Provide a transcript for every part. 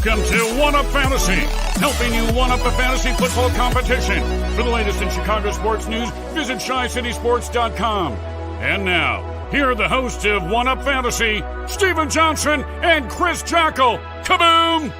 Welcome to One Up Fantasy, helping you one up the fantasy football competition. For the latest in Chicago sports news, visit ChiCitySports.com. And now, here are the hosts of One Up Fantasy, Stephen Johnson and Chris Jackle. Kaboom!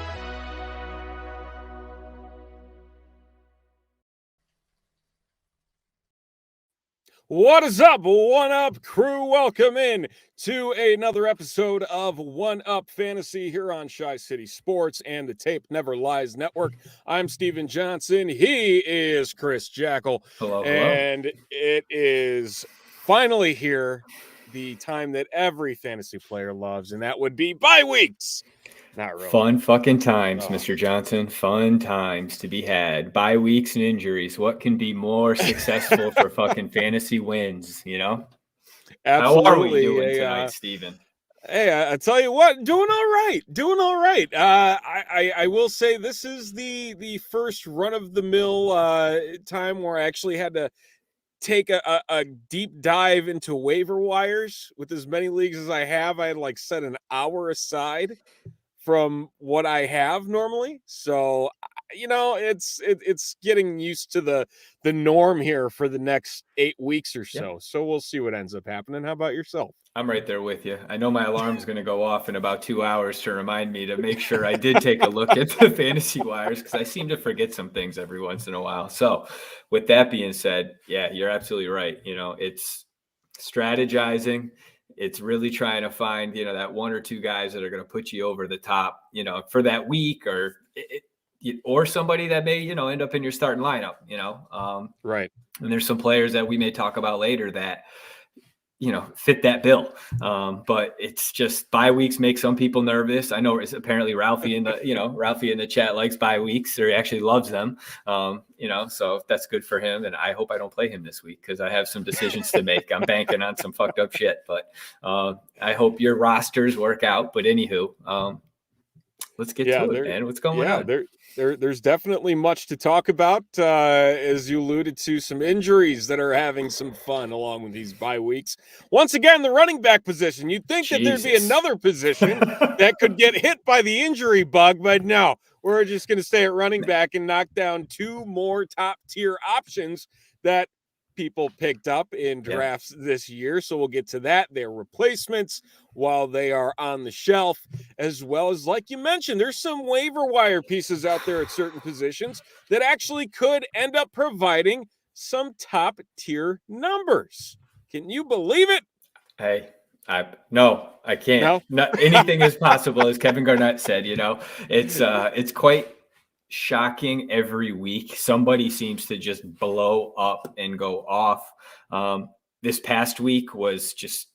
What is up, One Up crew? Welcome in to another episode of One Up Fantasy here on Chi City Sports and the Tape Never Lies Network. I'm Stephen Johnson. He is Chris Jackle. Hello. And it is finally here, the time that every fantasy player loves, and that would be bye weeks. Not really. Fun fucking times, Mr. Johnson. Fun times to be had. Bye weeks and injuries. What can be more successful for fucking fantasy wins, you know? Absolutely. How are we doing tonight, Steven? Hey, I tell you what, doing all right. I will say this is the first run-of-the-mill time where I actually had to take a deep dive into waiver wires. With as many leagues as I have, I had like set an hour aside from what I have normally. So, you know, it's getting used to the norm here for the next 8 weeks or so. Yep. So we'll see what ends up happening. How about yourself? I'm right there with you. I know my alarm's going to go off in about 2 hours to remind me to make sure I did take a look at the fantasy wires, because I seem to forget some things every once in a while. So with that being said, yeah, you're absolutely right. You know, it's strategizing. It's really trying to find, you know, that one or two guys that are going to put you over the top, you know, for that week, or somebody that may, you know, end up in your starting lineup, you know. Right. And there's some players that we may talk about later that, you know, fit that bill. But it's just bye weeks make some people nervous. I know it's apparently Ralphie in the chat likes bye weeks, or he actually loves them. You know, so that's good for him. And I hope I don't play him this week, because I have some decisions to make. I'm banking on some fucked up shit, but I hope your rosters work out. But anywho, let's get to it, man. What's going on? There's definitely much to talk about, as you alluded to, some injuries that are having some fun along with these bye weeks. Once again, the running back position. You'd think that there'd be another position that could get hit by the injury bug, but no, we're just going to stay at running back and knock down two more top-tier options that people picked up in drafts this year. So we'll get to that. Their replacements while they are on the shelf, as well as, like you mentioned, there's some waiver wire pieces out there at certain positions that actually could end up providing some top tier numbers. Can you believe it? Hey, no, I can't. No? Anything is possible, as Kevin Garnett said. You know, it's quite shocking every week. Somebody seems to just blow up and go off. This past week was just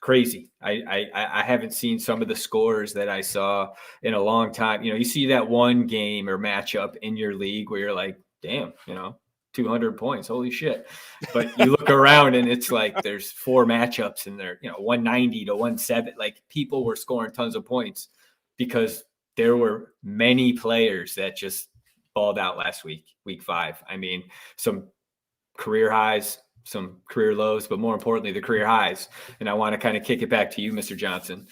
crazy. I haven't seen some of the scores that I saw in a long time. You know, you see that one game or matchup in your league where you're like, damn, you know, 200 points, holy shit. But you look around and it's like there's 4 matchups in there, you know, 190 to 170. Like, people were scoring tons of points because there were many players that just balled out last week, week 5. I mean, some career highs, some career lows, but more importantly, the career highs. And I want to kind of kick it back to you, Mr. Johnson,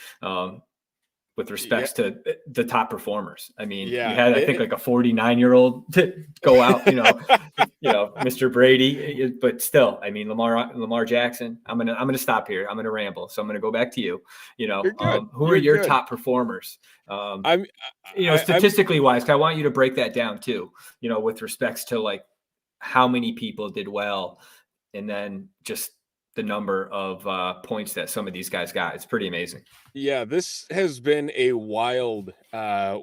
with respects to the top performers. I mean, you had, I think, like a 49-year-old to go out, you know, Mr. Brady, but still, I mean, Lamar Jackson. I'm gonna stop here. I'm gonna ramble, so I'm gonna go back to you. You know, who are your top performers? Statistically wise, 'cause I want you to break that down too. You know, with respects to like how many people did well, and then just the number of points that some of these guys got. It's pretty amazing. Yeah, this has been a wild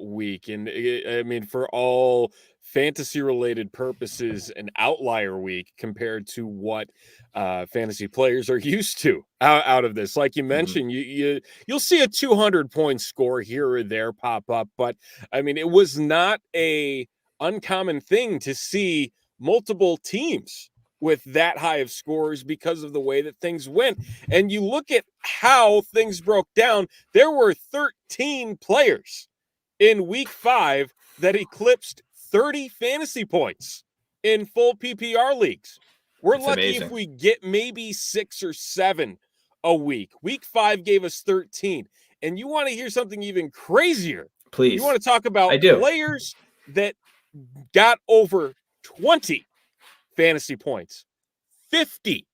week. And I mean, for all fantasy related purposes, an outlier week compared to what fantasy players are used to out of this. Like you mentioned, you'll see a 200-point score here or there pop up. But I mean, it was not a uncommon thing to see multiple teams with that high of scores because of the way that things went. And you look at how things broke down, there were 13 players in week 5 that eclipsed 30 fantasy points in full PPR leagues. We're lucky if we get maybe 6 or 7 a week. Week 5 gave us 13. And you want to hear something even crazier? Please. You want to talk about players that got over 20 fantasy points? 50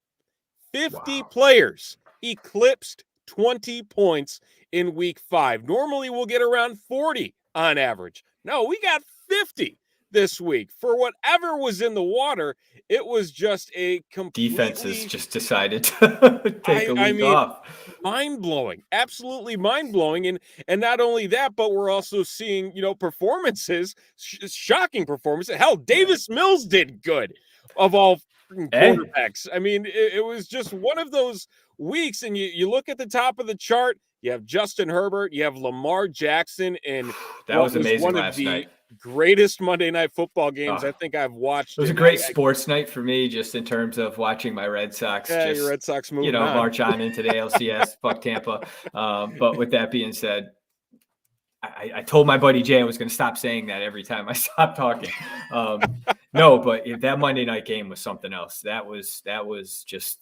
players eclipsed 20 points in week 5. Normally we'll get around 40 on average. No, we got 50 this week. For whatever was in the water, it was just a completely... Defenses just decided to take a week off. Mind-blowing. Absolutely mind-blowing. And not only that, but we're also seeing, performances, shocking performances. Hell, Davis Mills did good of all quarterbacks. I mean, it was just one of those weeks, and you look at the top of the chart, you have Justin Herbert, you have Lamar Jackson, and that was amazing one last of the night. Greatest Monday Night Football games I think I've watched. It was a great sports night for me, just in terms of watching my Red Sox. Your Red Sox moving on. March on into the ALCS. Fuck Tampa. But with that being said, I told my buddy Jay I was going to stop saying that every time I stopped talking. No, but that Monday night game was something else. That was just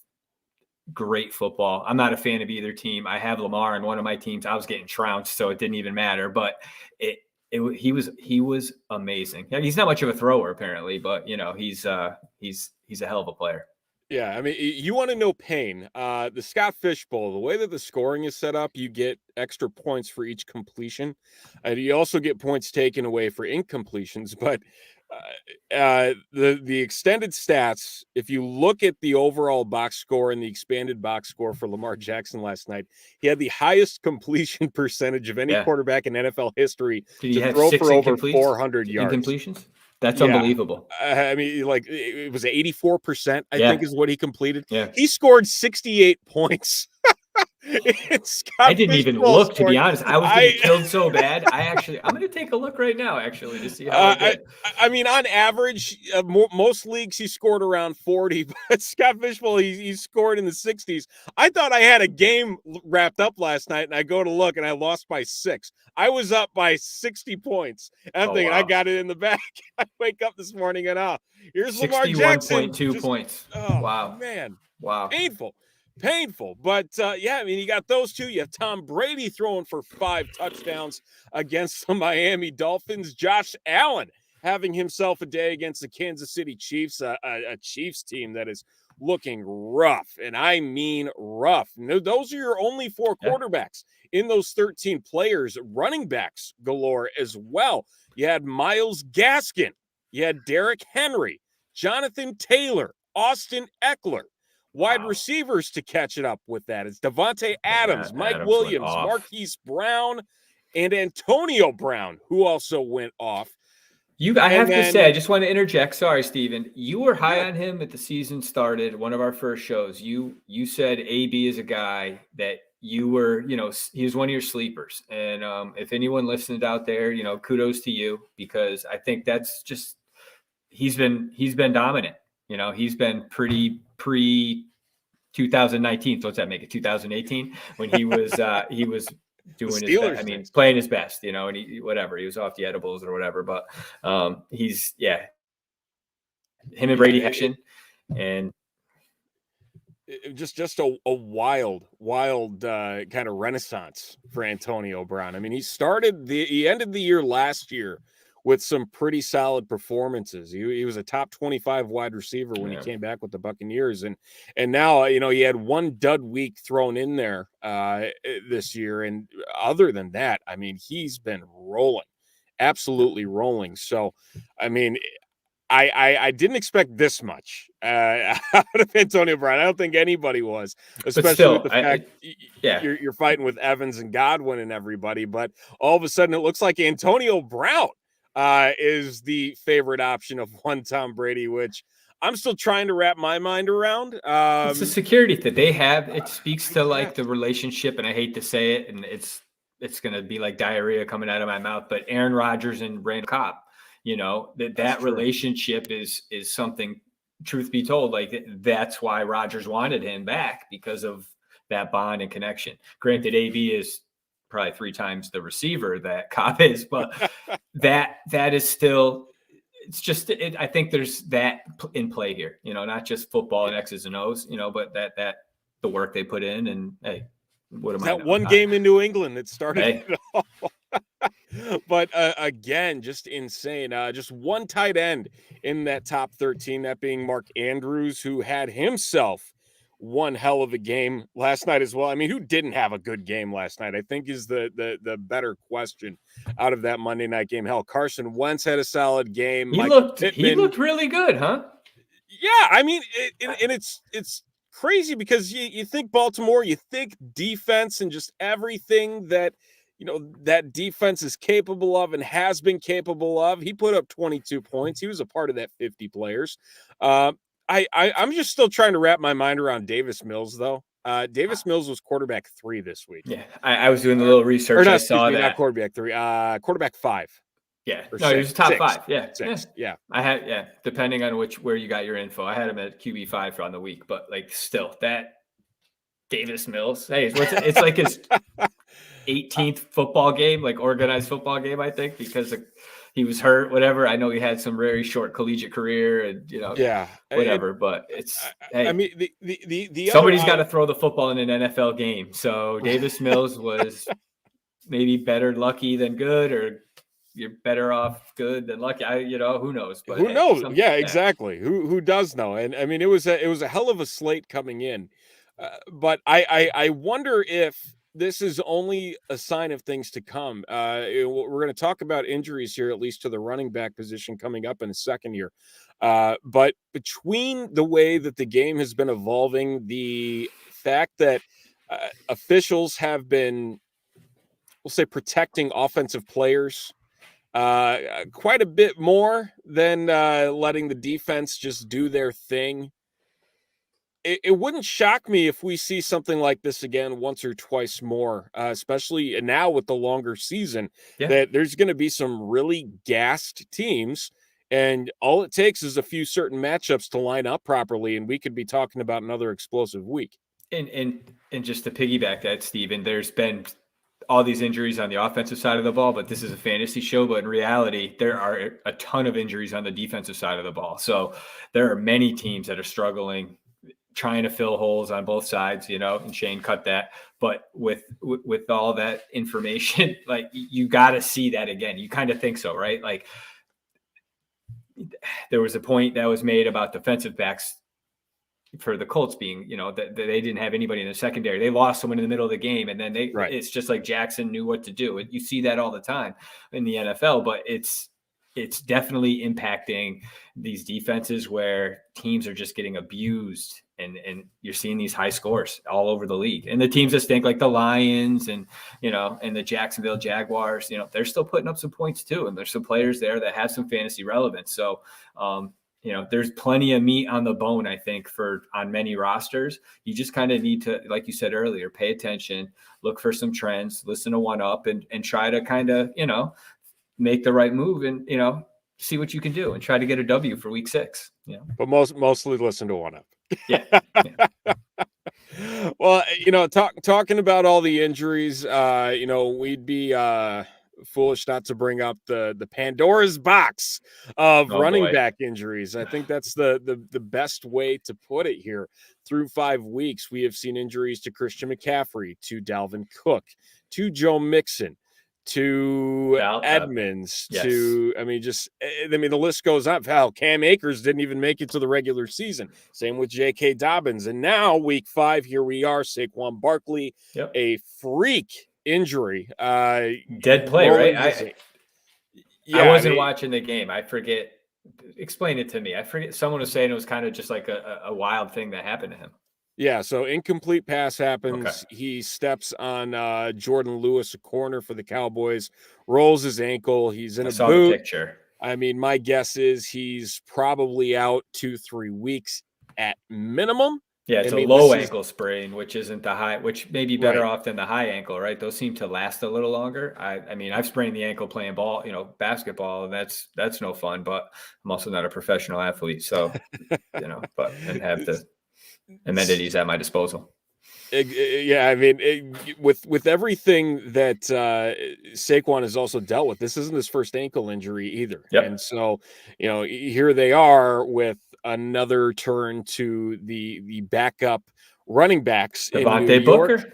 great football. I'm not a fan of either team. I have Lamar on one of my teams. I was getting trounced, so it didn't even matter. But he was amazing. He's not much of a thrower apparently, but he's a hell of a player. Yeah, I mean, you want to know pain. The Scott Fish Bowl, the way that the scoring is set up, you get extra points for each completion. You also get points taken away for incompletions. But the extended stats, if you look at the overall box score and the expanded box score for Lamar Jackson last night, he had the highest completion percentage of any quarterback in NFL history to throw for over 400 yards. Incompletions? That's unbelievable. I mean, it was 84%, I think, is what he completed. Yeah. He scored 68 points. I didn't even look, to be honest. I was getting killed so bad. I'm going to take a look right now, actually, to see how I did. I mean, on average, most leagues he scored around 40, but Scott Fishbowl, he scored in the 60s. I thought I had a game wrapped up last night, and I go to look, and I lost by 6. I was up by 60 points. And I'm thinking, I got it in the back. I wake up this morning and here's Lamar Jackson. 61.2 points. Wow. Man. Wow. Painful. But I mean, you got those two. You have Tom Brady throwing for 5 touchdowns against the Miami Dolphins. Josh Allen having himself a day against the Kansas City Chiefs, a Chiefs team that is looking rough. And I mean rough. Those are your only 4 quarterbacks in those 13 players, running backs galore as well. You had Myles Gaskin. You had Derrick Henry, Jonathan Taylor, Austin Eckler. Wide receivers to catch it up with that. It's Devontae Adams, Mike Williams, Marquise Brown, and Antonio Brown, who also went off. I have to say, I just want to interject. Sorry, Stephen. You were high on him at the season started, one of our first shows. You said AB is a guy that you were, he was one of your sleepers. And if anyone listened out there, kudos to you, because I think that's just, he's been dominant. He's been pretty pre 2019. So what's that make it? 2018 when he was doing his best. I mean, playing his best, and he was off the edibles or whatever. But he's him and Brady action, and just a wild kind of renaissance for Antonio Brown. I mean, he ended the year last year with some pretty solid performances. He was a top 25 wide receiver when he came back with the Buccaneers. And now, he had one dud week thrown in there this year. And other than that, I mean, he's been rolling, absolutely rolling. So, I mean, I didn't expect this much out of Antonio Brown. I don't think anybody was, especially with the fact you're fighting with Evans and Godwin and everybody. But all of a sudden, it looks like Antonio Brown is the favorite option of one Tom Brady, which I'm still trying to wrap my mind around. It's the security that they have. It speaks to the relationship, and I hate to say it, and it's going to be like diarrhea coming out of my mouth, but Aaron Rodgers and Randall Cobb, that relationship is something, truth be told, that's why Rodgers wanted him back, because of that bond and connection. Granted, AB is probably 3 times the receiver that Cobb is, but that is still, it's just, I think there's that in play here, not just football and X's and O's, but that the work they put in, and hey, what am I? That one game in New England that started it all. But again, just insane. Just one tight end in that top 13, that being Mark Andrews, who had himself one hell of a game last night as well. I mean, who didn't have a good game last night, I think, is the better question out of that Monday night game. Hell, Carson Wentz had a solid game. Michael He Pittman looked really good, huh? Yeah, I mean, and it's crazy because you think Baltimore, you think defense, and just everything that that defense is capable of and has been capable of. He put up 22 points. He was a part of that 50 players. I'm just still trying to wrap my mind around Davis Mills, though. Davis Mills was quarterback 3 this week. Yeah, I was doing a little research. Or not, I saw that. Not quarterback 3, quarterback 5. Yeah, no, he was top 6, 5. Yeah, 6. Yeah. I had depending on where you got your info. I had him at QB5 on the week, but like still that Davis Mills. Hey, it's like his 18th football game, like organized football game, I think, because he was hurt, whatever. I know he had some very short collegiate career and whatever, but it's I mean the somebody's got to throw the football in an NFL game. So Davis Mills was maybe better lucky than good, or you're better off good than lucky. Who knows? But who knows? Yeah, exactly. Who does know? And I mean, it was a hell of a slate coming in. But I wonder if this is only a sign of things to come. We're going to talk about injuries here, at least to the running back position, coming up in a second here. But between the way that the game has been evolving, the fact that officials have been, we'll say, protecting offensive players quite a bit more than letting the defense just do their thing. It wouldn't shock me if we see something like this again once or twice more, especially now with the longer season, that there's going to be some really gassed teams, and all it takes is a few certain matchups to line up properly, and we could be talking about another explosive week. And just to piggyback that, Stephen, there's been all these injuries on the offensive side of the ball, but this is a fantasy show. But in reality, there are a ton of injuries on the defensive side of the ball. So there are many teams that are struggling, trying to fill holes on both sides, and Shane cut that. But with all that information, like you got to see that again. You kind of think so, right? Like there was a point that was made about defensive backs for the Colts being, that they didn't have anybody in the secondary. They lost someone in the middle of the game, and then it's just like Jackson knew what to do. You see that all the time in the NFL, but it's definitely impacting these defenses where teams are just getting abused, and you're seeing these high scores all over the league. And the teams that stink, like the Lions and the Jacksonville Jaguars, they're still putting up some points too. And there's some players there that have some fantasy relevance. So, there's plenty of meat on the bone, I think, on many rosters. You just kind of need to, like you said earlier, pay attention, look for some trends, listen to One Up, and try to kind of, make the right move and, see what you can do and try to get a W for week 6. But mostly listen to One Up. Yeah. Well, talking about all the injuries, we'd be foolish not to bring up the Pandora's box of running back injuries. I think that's the best way to put it here. Through 5 weeks, we have seen injuries to Christian McCaffrey, to Dalvin Cook, to Joe Mixon, to Edmonds, to the list goes up. Hell, Cam Akers didn't even make it to the regular season. Same with J.K. Dobbins. And now week 5, here we are, Saquon Barkley, a freak injury. Dead play, right? I wasn't watching the game. I forget. Explain it to me. I forget. Someone was saying it was kind of just like a wild thing that happened to him. Yeah, so incomplete pass happens. Okay. He steps on Jordan Lewis, a corner for the Cowboys, rolls his ankle. He's in a boot. The picture. I mean, my guess is he's probably out 2-3 weeks at minimum. Yeah, it's a low ankle sprain, which isn't the high, which may be better off than the high ankle, right? Those seem to last a little longer. I mean, I've sprained the ankle playing ball, basketball, and that's no fun. But I'm also not a professional athlete, so and have the amenities at my disposal. Yeah, I mean, with everything that Saquon has also dealt with, this isn't his first ankle injury either. Yep. And so, here they are with another turn to the backup running backs. Devontae Booker.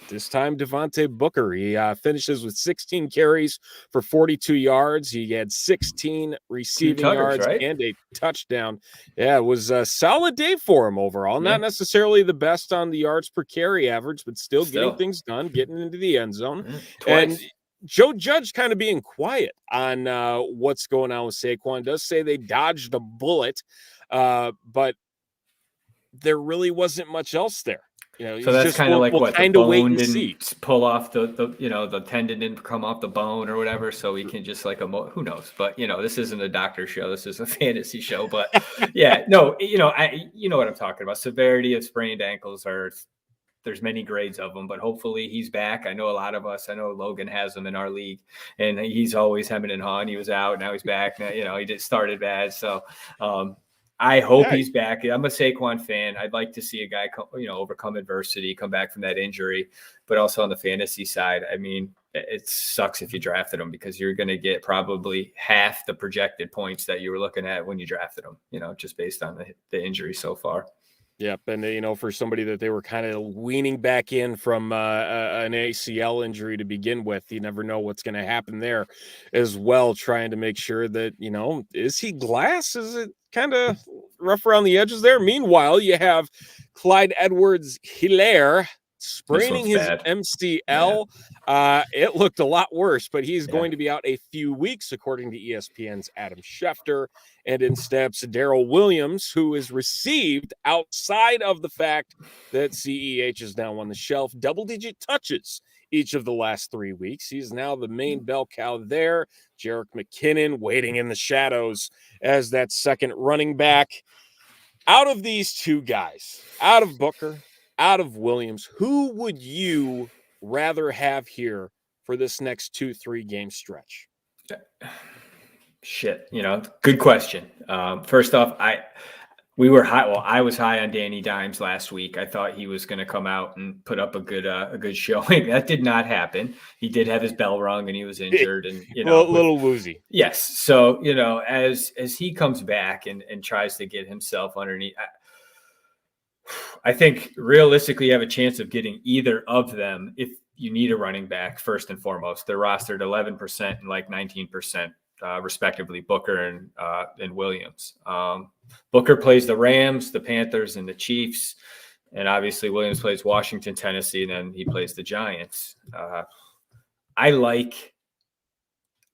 This time, Devontae Booker. He finishes with 16 carries for 42 yards. He had 16 receiving yards, right? and a touchdown. Yeah, it was a solid day for him overall. Not necessarily the best on the yards per carry average, but still getting things done, getting into the end zone. And Joe Judge kind of being quiet on what's going on with Saquon. Does say they dodged a bullet, but there really wasn't much else there. So that's kind of like we'll what the bone didn't pull off the tendon didn't come off the bone or whatever. So we can just who knows, but this isn't a doctor show. This is a fantasy show, but yeah, no, what I'm talking about. Severity of sprained ankles there's many grades of them, but hopefully he's back. I know a lot of us, I know Logan has them in our league and he's always hemming and hawing. He was out. Now he's back. Now, he just started bad. So, I hope he's back. I'm a Saquon fan. I'd like to see a guy overcome adversity, come back from that injury, but also on the fantasy side, I mean, it sucks if you drafted him because you're going to get probably half the projected points that you were looking at when you drafted him, just based on the injury so far. Yep. And, for somebody that they were kind of weaning back in from an ACL injury to begin with, you never know what's going to happen there as well, trying to make sure that, is he glass? Is it kind of rough around the edges there? Meanwhile, you have Clyde Edwards-Helaire spraining his MCL. It looked a lot worse, but he's going to be out a few weeks, according to ESPN's Adam Schefter. And in steps Darrell Williams, who is received outside of the fact that CEH is now on the shelf, double-digit touches each of the last 3 weeks. He's now the main bell cow there. Jerick McKinnon waiting in the shadows as that second running back. Out of these two guys, out of Booker, out of Williams, who would you rather have here for this next 2-3 game stretch? Shit, good question. First off, I was high on Danny Dimes last week. I thought he was going to come out and put up a good showing. That did not happen. He did have his bell rung and he was injured and a little woozy. Yes. So, as he comes back and tries to get himself underneath, I think realistically you have a chance of getting either of them if you need a running back first and foremost. They're rostered 11% and 19%. Respectively, Booker and Williams. Booker plays the Rams, the Panthers, and the Chiefs, and obviously Williams plays Washington, Tennessee, and then he plays the Giants. I like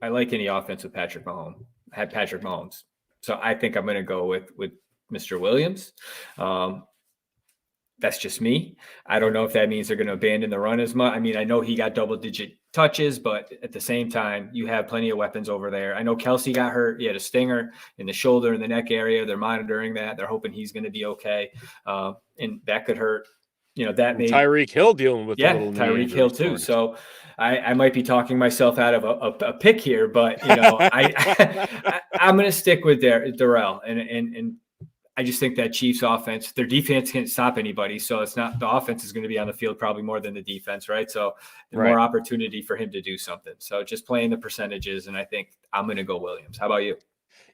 any offense with Patrick Mahomes. So I think I'm going to go with Mr. Williams. That's just me. I don't know if that means they're going to abandon the run as much. I mean, I know he got double-digit touches, but at the same time, you have plenty of weapons over there. I know Kelsey got hurt. He had a stinger in the shoulder and the neck area. They're monitoring that. They're hoping he's going to be okay. And that could hurt. That may Tyreek Hill dealing with Tyreek Hill too. So I might be talking myself out of a pick here, but I'm going to stick with Darrell and I just think that Chiefs offense, their defense can't stop anybody. So it's not the offense is going to be on the field probably more than the defense, right? So more opportunity for him to do something. So just playing the percentages, and I think I'm going to go Williams. How about you?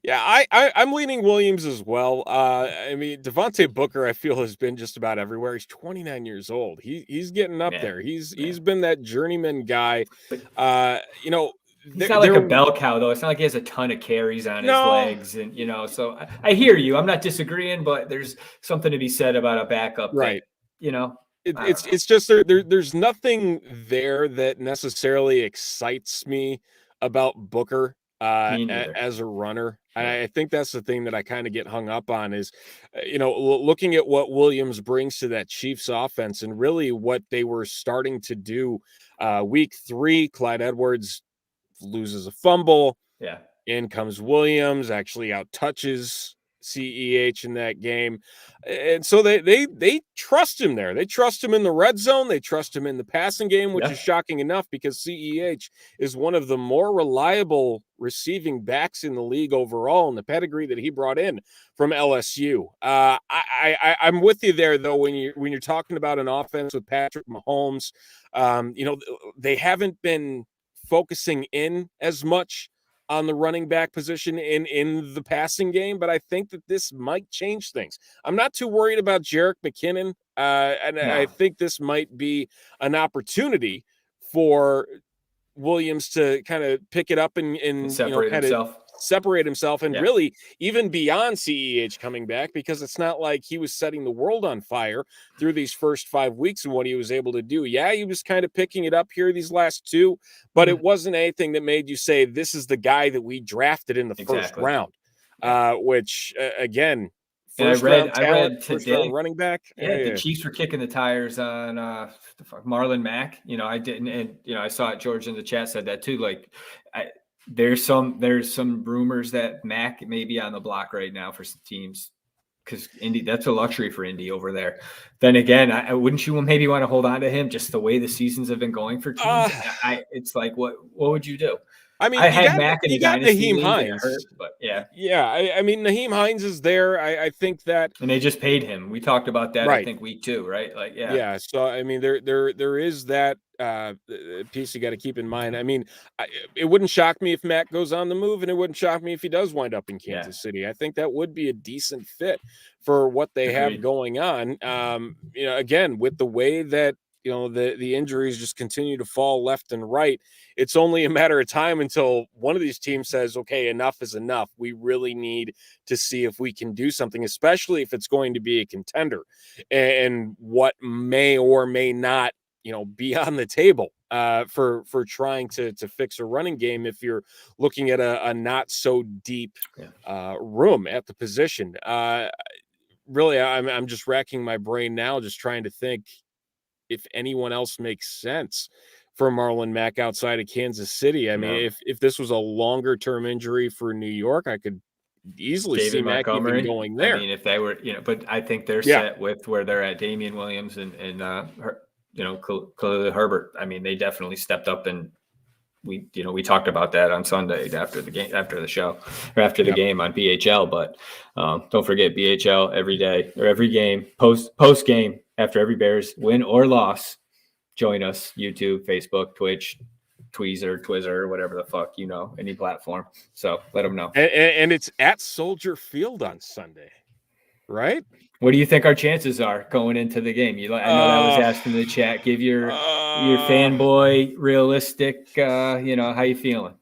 Yeah, I'm leaning Williams as well. I mean, Devontae Booker, I feel, has been just about everywhere. He's 29 years old. He's getting up there. He's been that journeyman guy. But, he's not like a bell cow, though. It's not like he has a ton of carries on his legs. And, so I hear you. I'm not disagreeing, but there's something to be said about a backup. Right. That, it's just there's nothing there that necessarily excites me about Booker as a runner. I think that's the thing that I kind of get hung up on is, looking at what Williams brings to that Chiefs offense and really what they were starting to do. Week 3, Clyde Edwards loses a fumble. Yeah. In comes Williams, actually out touches CEH in that game. And so they trust him there. They trust him in the red zone. They trust him in the passing game, which is shocking enough because CEH is one of the more reliable receiving backs in the league overall, and the pedigree that he brought in from LSU. I'm with you there, though, when you're talking about an offense with Patrick Mahomes. They haven't been focusing in as much on the running back position in the passing game, but I think that this might change things. I'm not too worried about Jerick McKinnon, and I think this might be an opportunity for Williams to kind of pick it up and separate himself. Separate himself and really even beyond CEH coming back, because it's not like he was setting the world on fire through these first 5 weeks and what he was able to do. Yeah, he was kind of picking it up here these last two, but it wasn't anything that made you say this is the guy that we drafted in the first round, which again, I read today, running back. The Chiefs were kicking the tires on Marlon Mack. I didn't, and I saw it. George in the chat said that too. Like, there's some rumors that Mack may be on the block right now for some teams, because Indy, that's a luxury for Indy over there. Then again, wouldn't you maybe want to hold on to him just the way the seasons have been going for teams? It's like, what would you do? I mean, I had Mack in the dynasty Nyheim Hines, but yeah. I mean, Nyheim Hines is there. I think that, and they just paid him. We talked about that. I think week 2, right? Like, yeah. So I mean, there is that piece you got to keep in mind. I mean, it wouldn't shock me if Matt goes on the move, and it wouldn't shock me if he does wind up in Kansas City. I think that would be a decent fit for what they have going on. Again, with the way that the injuries just continue to fall left and right, it's only a matter of time until one of these teams says, okay, enough is enough. We really need to see if we can do something, especially if it's going to be a contender, and what may or may not, be on the table for trying to fix a running game if you're looking at a not so deep room at the position. Really, I'm just racking my brain now, just trying to think if anyone else makes sense for Marlon Mack outside of Kansas City. I mean, if this was a longer term injury for New York, I could easily see Mack even going there. I mean, if they were, but I think they're set with where they're at. Damian Williams and Khalil Herbert. I mean, they definitely stepped up, and we talked about that on Sunday after the game, after the show, or after the game on BHL. But don't forget BHL every day or every game, post game after every Bears win or loss. Join us, YouTube, Facebook, Twitch, Twizzler, whatever the fuck, any platform. So let them know. And it's at Soldier Field on Sunday, right? What do you think our chances are going into the game? I know that was asked in the chat. Give your fanboy realistic, how you feeling?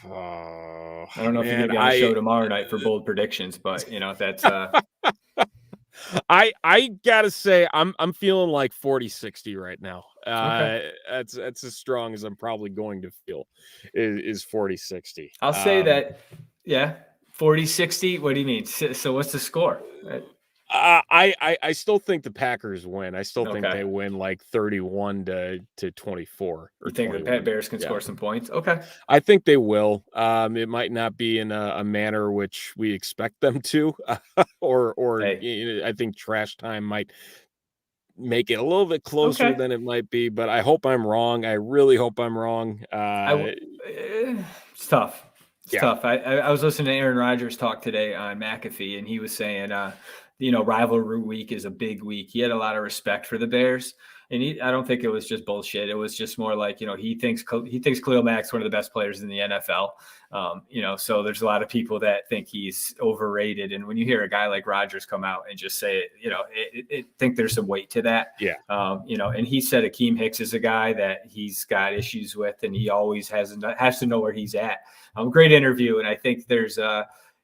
I don't know if you're going to be on the show tomorrow night for bold predictions, but that's I gotta say I'm feeling like 40-60 right now. That's as strong as I'm probably going to feel is 40-60. I'll say that 40-60. What do you mean? So what's the score? I still think the Packers win. I still think they win like 31-24. You think the Bears can score some points? Okay. I think they will. It might not be in a manner which we expect them to, or I think trash time might make it a little bit closer than it might be, but I hope I'm wrong. I really hope I'm wrong. It's tough. It's tough. I was listening to Aaron Rodgers talk today on McAfee, and he was saying, rivalry week is a big week. He had a lot of respect for the Bears, and I don't think it was just bullshit. It was just more like, he thinks Khalil Mack's one of the best players in the NFL. So there's a lot of people that think he's overrated. And when you hear a guy like Rodgers come out and just say it, think there's some weight to that. Yeah. And he said Akeem Hicks is a guy that he's got issues with, and he always has to know where he's at. Great interview. And I think there's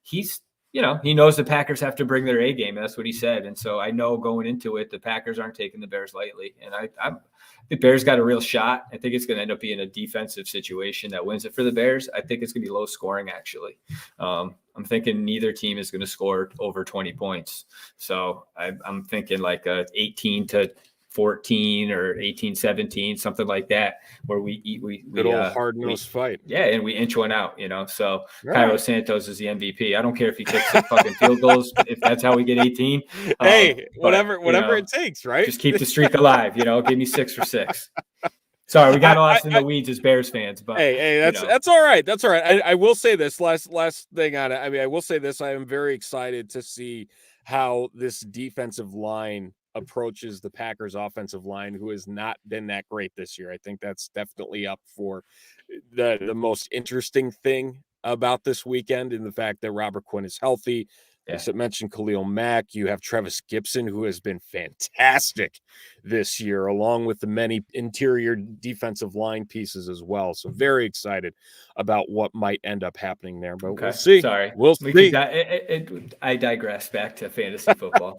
he's, he knows the Packers have to bring their A game. And that's what he said. And so I know going into it, the Packers aren't taking the Bears lightly. And the Bears got a real shot. I think it's going to end up being a defensive situation that wins it for the Bears. I think it's going to be low scoring, actually. I'm thinking neither team is going to score over 20 points. So I'm thinking like a 18-14 or 18-17, something like that, where we hard-nosed fight. Yeah, and we inch one out, So Cairo Santos is the MVP. I don't care if he kicks some fucking field goals, if that's how we get 18. Hey, whatever it takes, right? Just keep the streak alive, give me 6 for 6. Sorry, we got lost in the weeds as Bears fans, but hey, that's all right. That's all right. I will say this last thing on it. I mean, I will say this. I am very excited to see how this defensive line approaches the Packers offensive line, who has not been that great this year. I think that's definitely up for the most interesting thing about this weekend, in the fact that Robert Quinn is healthy. As I mentioned, Khalil Mack. You have Travis Gibson, who has been fantastic this year, along with the many interior defensive line pieces as well. So very excited about what might end up happening there. But we'll see. Sorry. We'll see. I digress back to fantasy football.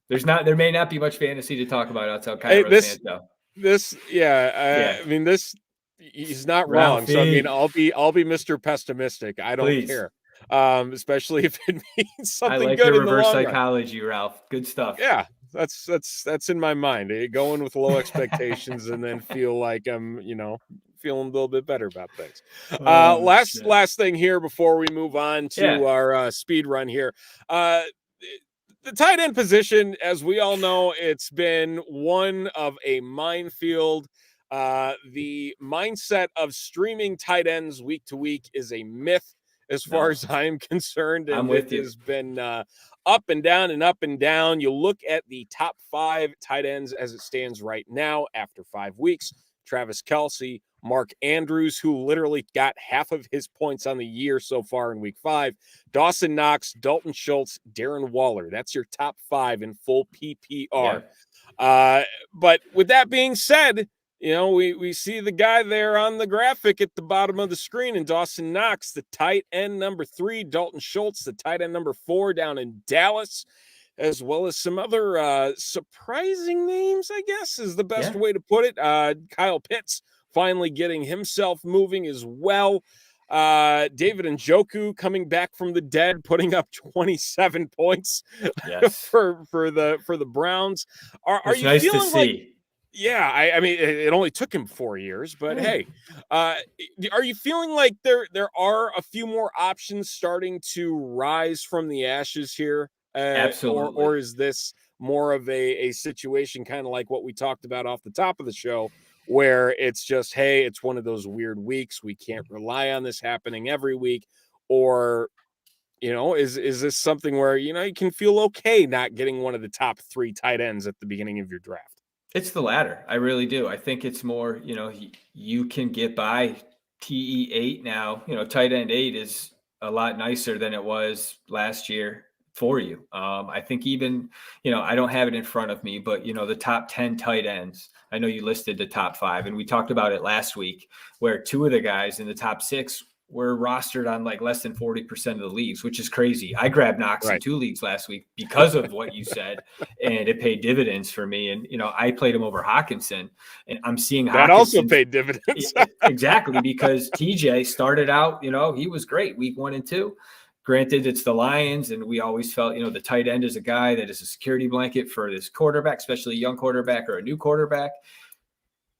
There may not be much fantasy to talk about outside Cairo Santo. I mean, he's not wrong. So I mean, I'll be Mr. Pessimistic. I don't care. Especially if it means something I like good your in the reverse long psychology, run. Ralph. Good stuff. Yeah, that's in my mind. Going with low expectations and then feel like I'm, feeling a little bit better about things. Last thing here before we move on to our speed run here. The tight end position, as we all know, it's been one of a minefield. The mindset of streaming tight ends week to week is a myth, as far as I'm concerned. And I'm with you. Has been up and down and up and down. You look at the top 5 tight ends as it stands right now after 5 weeks. Travis Kelce, Mark Andrews, who literally got half of his points on the year so far in week 5. Dawson Knox, Dalton Schultz, Darren Waller. That's your top 5 in full PPR. But with that being said, we see the guy there on the graphic at the bottom of the screen, and Dawson Knox, the tight end number 3, Dalton Schultz, the tight end number 4 down in Dallas, as well as some other surprising names, I guess is the best way to put it. Kyle Pitts finally getting himself moving as well. David Njoku coming back from the dead, putting up 27 points for the Browns. Are you nice feeling to see? I mean, it only took him 4 years, but hey, are you feeling like there are a few more options starting to rise from the ashes here? Absolutely. Or is this more of a situation kind of like what we talked about off the top of the show, where it's just, hey, it's one of those weird weeks. We can't rely on this happening every week. Or, is this something where, you can feel okay not getting one of the top 3 tight ends at the beginning of your draft? It's the latter. I really do. I think it's more, you can get by TE8 now. Tight end 8 is a lot nicer than it was last year for you. I think even, I don't have it in front of me, but, the top 10 tight ends, I know you listed the top 5, and we talked about it last week, where 2 of the guys in the top 6 were rostered on like less than 40% of the leagues, which is crazy. I grabbed Knox in 2 leagues last week because of what you said, and it paid dividends for me. And, I played him over Hawkinson, and I'm seeing that also paid dividends. Exactly, because TJ started out, he was great week 1 and 2. Granted, it's the Lions, and we always felt, the tight end is a guy that is a security blanket for this quarterback, especially a young quarterback or a new quarterback.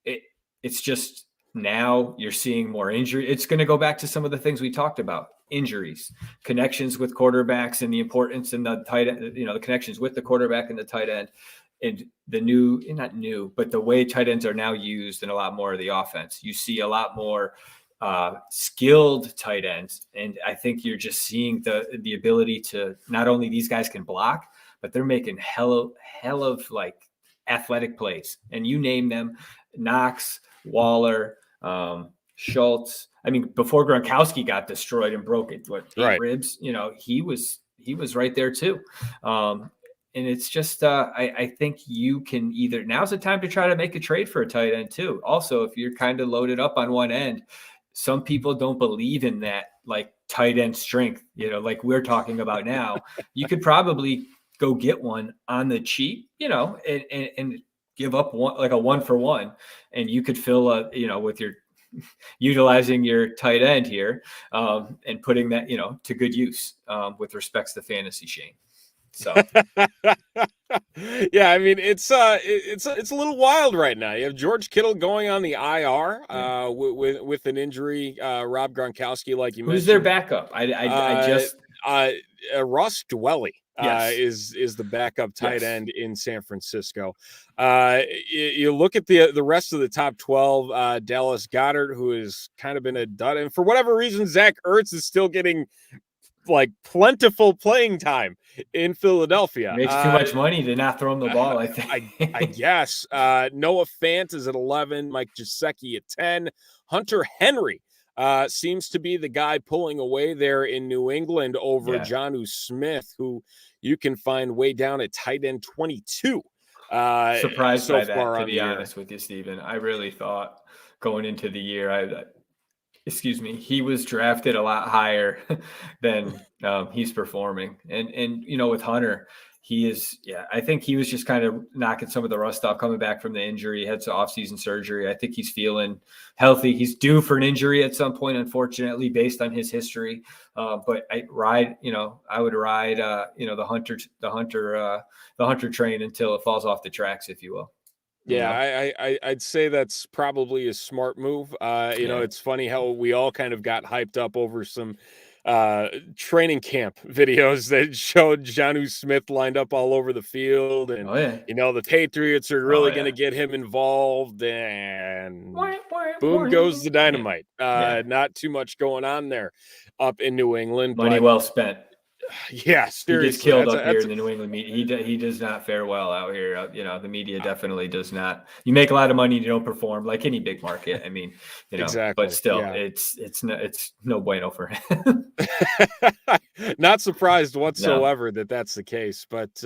It's just now you're seeing more injury. It's going to go back to some of the things we talked about: injuries, connections with quarterbacks, and the importance in the tight end, the connections with the quarterback and the tight end, and not new, but the way tight ends are now used in a lot more of the offense. You see a lot more skilled tight ends, and I think you're just seeing the ability to, not only these guys can block, but they're making hell of like athletic plays, and you name them: Knox, Waller, Schultz. I mean, before Gronkowski got destroyed and broke it, 8 ribs, he was right there too. And it's just, I think you can either, now's the time to try to make a trade for a tight end too. Also, if you're kind of loaded up on one end, some people don't believe in that, like tight end strength, like we're talking about now. You could probably go get one on the cheap, and give up one, like a 1-for-1, and you could fill with your utilizing your tight end here, and putting that, to good use, with respects to fantasy, Shane. So yeah, I mean, it's a little wild right now. You have George Kittle going on the IR with an injury. Rob Gronkowski, like you mentioned. Who's their backup? I just Ross Dwelly. Is the backup tight end in San Francisco. You look at the rest of the top 12, Dallas Goedert, who has kind of been a dud, and for whatever reason, Zach Ertz is still getting like plentiful playing time in Philadelphia. Makes too much money to not throw him the ball, I think. I guess. Noah Fant is at 11, Mike Gesicki at 10. Hunter Henry seems to be the guy pulling away there in New England over Jonnu Smith, who you can find way down at tight end 22. Surprised so by that, far to on be the honest with you, Stephen. I really thought going into the year, he was drafted a lot higher than he's performing. And with Hunter, I think he was just kind of knocking some of the rust off coming back from the injury. He had some offseason surgery. I think he's feeling healthy. He's due for an injury at some point, unfortunately, based on his history. But I would ride the Hunter train until it falls off the tracks, if you will. Yeah, I'd say that's probably a smart move. It's funny how we all kind of got hyped up over some training camp videos that showed Jonnu Smith lined up all over the field, and the Patriots are really going to get him involved, and boom goes the dynamite. Not too much going on there up in New England. Money well spent. Yeah, seriously. He gets killed up here in the New England media. He does not fare well out here. The media definitely does not. You make a lot of money, you don't perform like any big market. I mean, exactly. But still, it's no bueno for him. Not surprised whatsoever that that's the case. But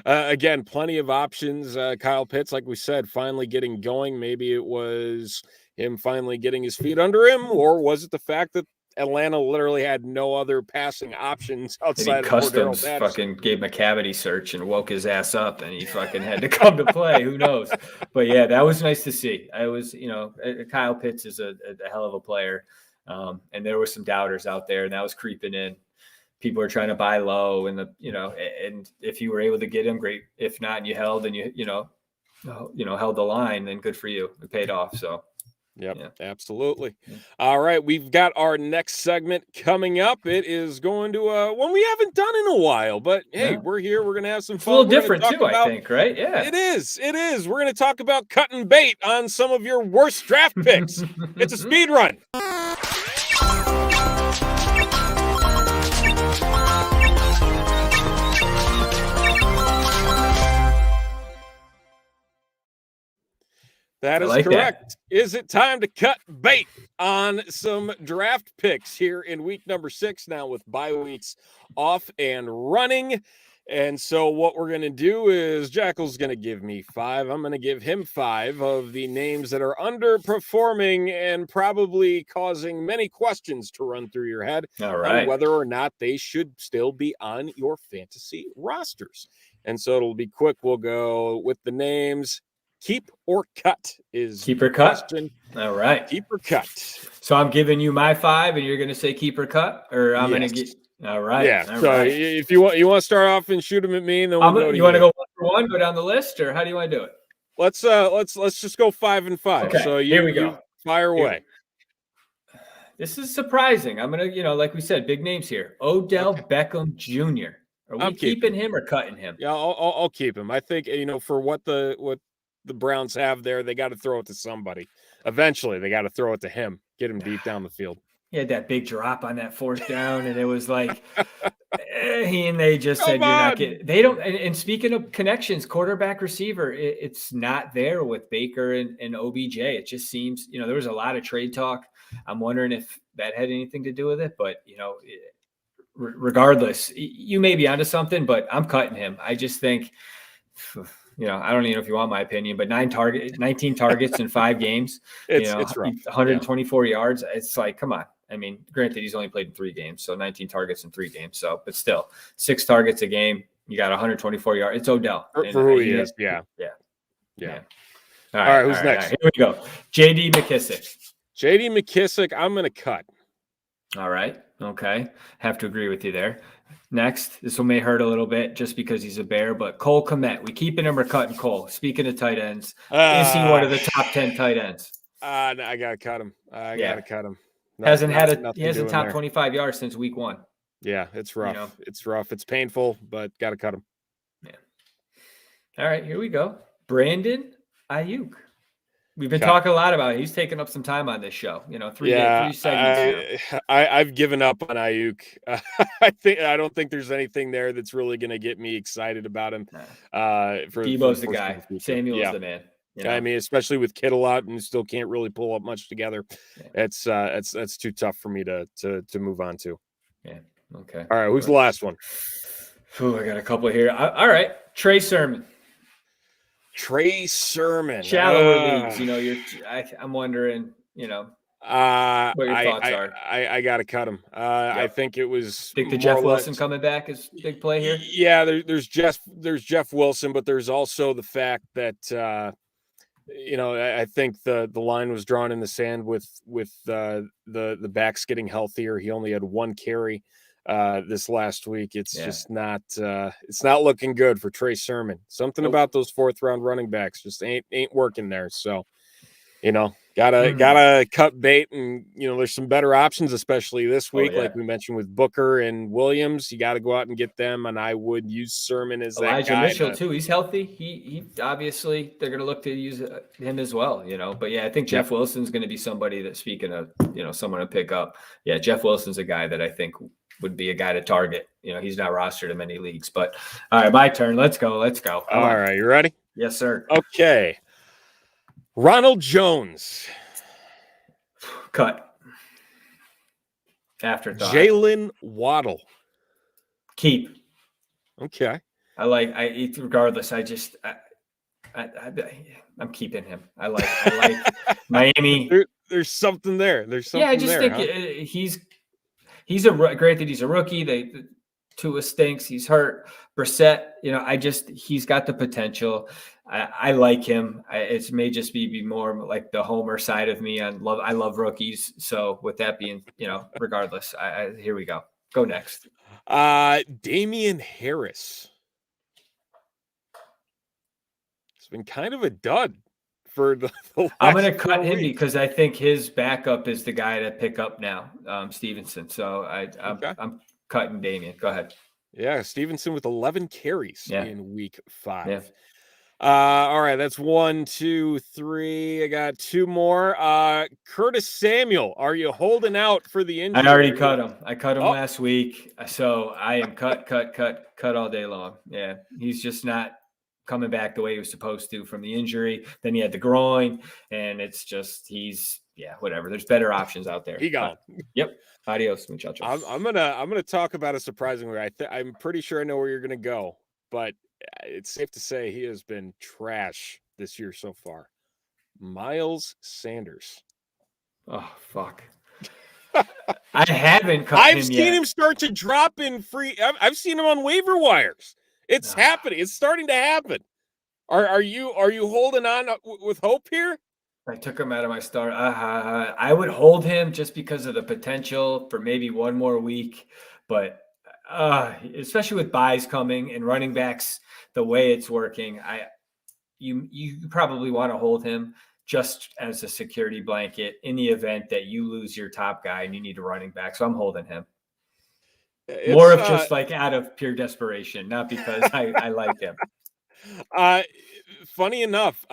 again, plenty of options. Kyle Pitts, like we said, finally getting going. Maybe it was him finally getting his feet under him, or was it the fact that Atlanta literally had no other passing options outside of Customs fucking gave him a cavity search and woke his ass up, and he fucking had to come to play. Who knows? But yeah, that was nice to see. Kyle Pitts is a hell of a player, and there were some doubters out there, and that was creeping in. People are trying to buy low, and and if you were able to get him, great. If not, and you held and held the line, then good for you. It paid off. So. Yep, absolutely. All right, we've got our next segment coming up. It is going to one we haven't done in a while, but hey, we're here. We're going to have some fun. A little different too, I think, right? Yeah, it is. We're going to talk about cutting bait on some of your worst draft picks. It's a speed run. That is correct. That. Is it time to cut bait on some draft picks here in week number 6 now with bye weeks off and running? And so what we're going to do is Jackle's going to give me 5. I'm going to give him 5 of the names that are underperforming and probably causing many questions to run through your head on whether or not they should still be on your fantasy rosters. And so it'll be quick. We'll go with the names. Keep or cut is keep or cut. Question. All right. Keep or cut. So I'm giving you my 5 and you're going to say keep or cut, or I'm going to get. All right. Yeah. So if you want to start off and shoot them at me, and then we'll go you want to go 1 for 1, go down the list, or how do you want to do it? Let's just go 5 and 5. Okay. So here we go. Fire away. This is surprising. I'm going to, like we said, big names here. Odell Beckham Jr. Are we keeping him or cutting him? Yeah, I'll keep him. I think for what the Browns have there, they got to throw it to somebody. Eventually, they got to throw it to him. Get him deep down the field. He had that big drop on that 4th down, and it was like they just said, "You're not getting." They don't. And speaking of connections, quarterback receiver, it's not there with Baker and OBJ. It just seems, there was a lot of trade talk. I'm wondering if that had anything to do with it, but regardless, you may be onto something. But I'm cutting him. I just think. I don't even know if you want my opinion, but 19 targets in 5 games. It's rough. 124 yards. It's like, come on. I mean, granted, he's only played in 3 games, so 19 targets in 3 games. So, but still, 6 targets a game. You got 124 yards. It's Odell for who he is. Yeah. All right. Who's next? Here we go. J.D. McKissic. I'm going to cut. All right. Okay. Have to agree with you there. Next, this one may hurt a little bit just because he's a Bear, but Cole Kmet. We keeping him or cutting Cole? Speaking of tight ends, is he one of the top 10 tight ends? I gotta cut him. Gotta cut him. He hasn't top 25 yards since week 1. Yeah, it's rough. It's rough. It's painful, but gotta cut him. Yeah. All right, here we go. Brandon Ayuk. We've been talking a lot about it. He's taking up some time on this show. 3 segments now. I've given up on Ayuk. I don't think there's anything there that's really going to get me excited about him. For Debo's the guy. Samuel's the man. I mean, especially with Kittle out and still can't really pull up much together. Yeah. It's too tough for me to move on to. Yeah. Okay. All right. Who's the last one? I got a couple here. All right. Trey Sermon. Shallower leagues. I'm wondering, what your thoughts are. I got to cut him. Yep. I think it was. Think the Jeff Wilson coming back is big play here? Yeah, there's Jeff Wilson, but there's also the fact that I think the line was drawn in the sand with the backs getting healthier. He only had 1 carry this last week. It's just not it's not looking good for Trey Sermon. Something about those 4th round running backs just ain't working there. So, gotta cut bait, and there's some better options, especially this week, like we mentioned with Booker and Williams. You got to go out and get them, and I would use Sermon as Elijah that guy. Mitchell too. He's healthy. He obviously they're going to look to use him as well. But I think Jeff Wilson's going to be somebody that, speaking of someone to pick up. Yeah, Jeff Wilson's a guy that I think would be a guy to target. He's not rostered in many leagues. But all right, my turn. Let's go. All right, you ready? Yes, sir. Okay. Ronald Jones. Cut. Afterthought. Jalen Waddle. Keep. Okay. Regardless, I'm keeping him. I like Miami. There's something there. I just think he's a rookie. Tua stinks. He's hurt. Brissett, he's got the potential. I like him. It may just be more like the homer side of me. I love rookies. So with that being, regardless, here we go. Go next. Damian Harris. It's been kind of a dud for the last I'm going to cut him because I think his backup is the guy to pick up now, Stevenson. So I'm cutting Damian. Go ahead. Yeah, Stevenson with 11 carries in week 5. Yeah. All right, that's 1, 2, 3. I got 2 more. Curtis Samuel, are you holding out for the injury? I already cut him. I cut him last week, so I am cut all day long. Yeah, he's just not coming back the way he was supposed to from the injury. Then he had the groin, and it's just whatever. There's better options out there. He gone. Yep. Adios, muchachos. I'm gonna talk about a surprising way. I'm pretty sure I know where you're gonna go, but it's safe to say he has been trash this year so far. Miles Sanders. Oh fuck! I haven't cut him yet. I've seen him start to drop in free. I've seen him on waiver wires. It's happening. It's starting to happen. Are you holding on with hope here? I took him out of my start. I would hold him just because of the potential for maybe one more week, but especially with buys coming and running backs, the way it's working, you probably want to hold him just as a security blanket in the event that you lose your top guy and you need a running back. So I'm holding him. More of just like out of pure desperation, not because I like him. Funny enough,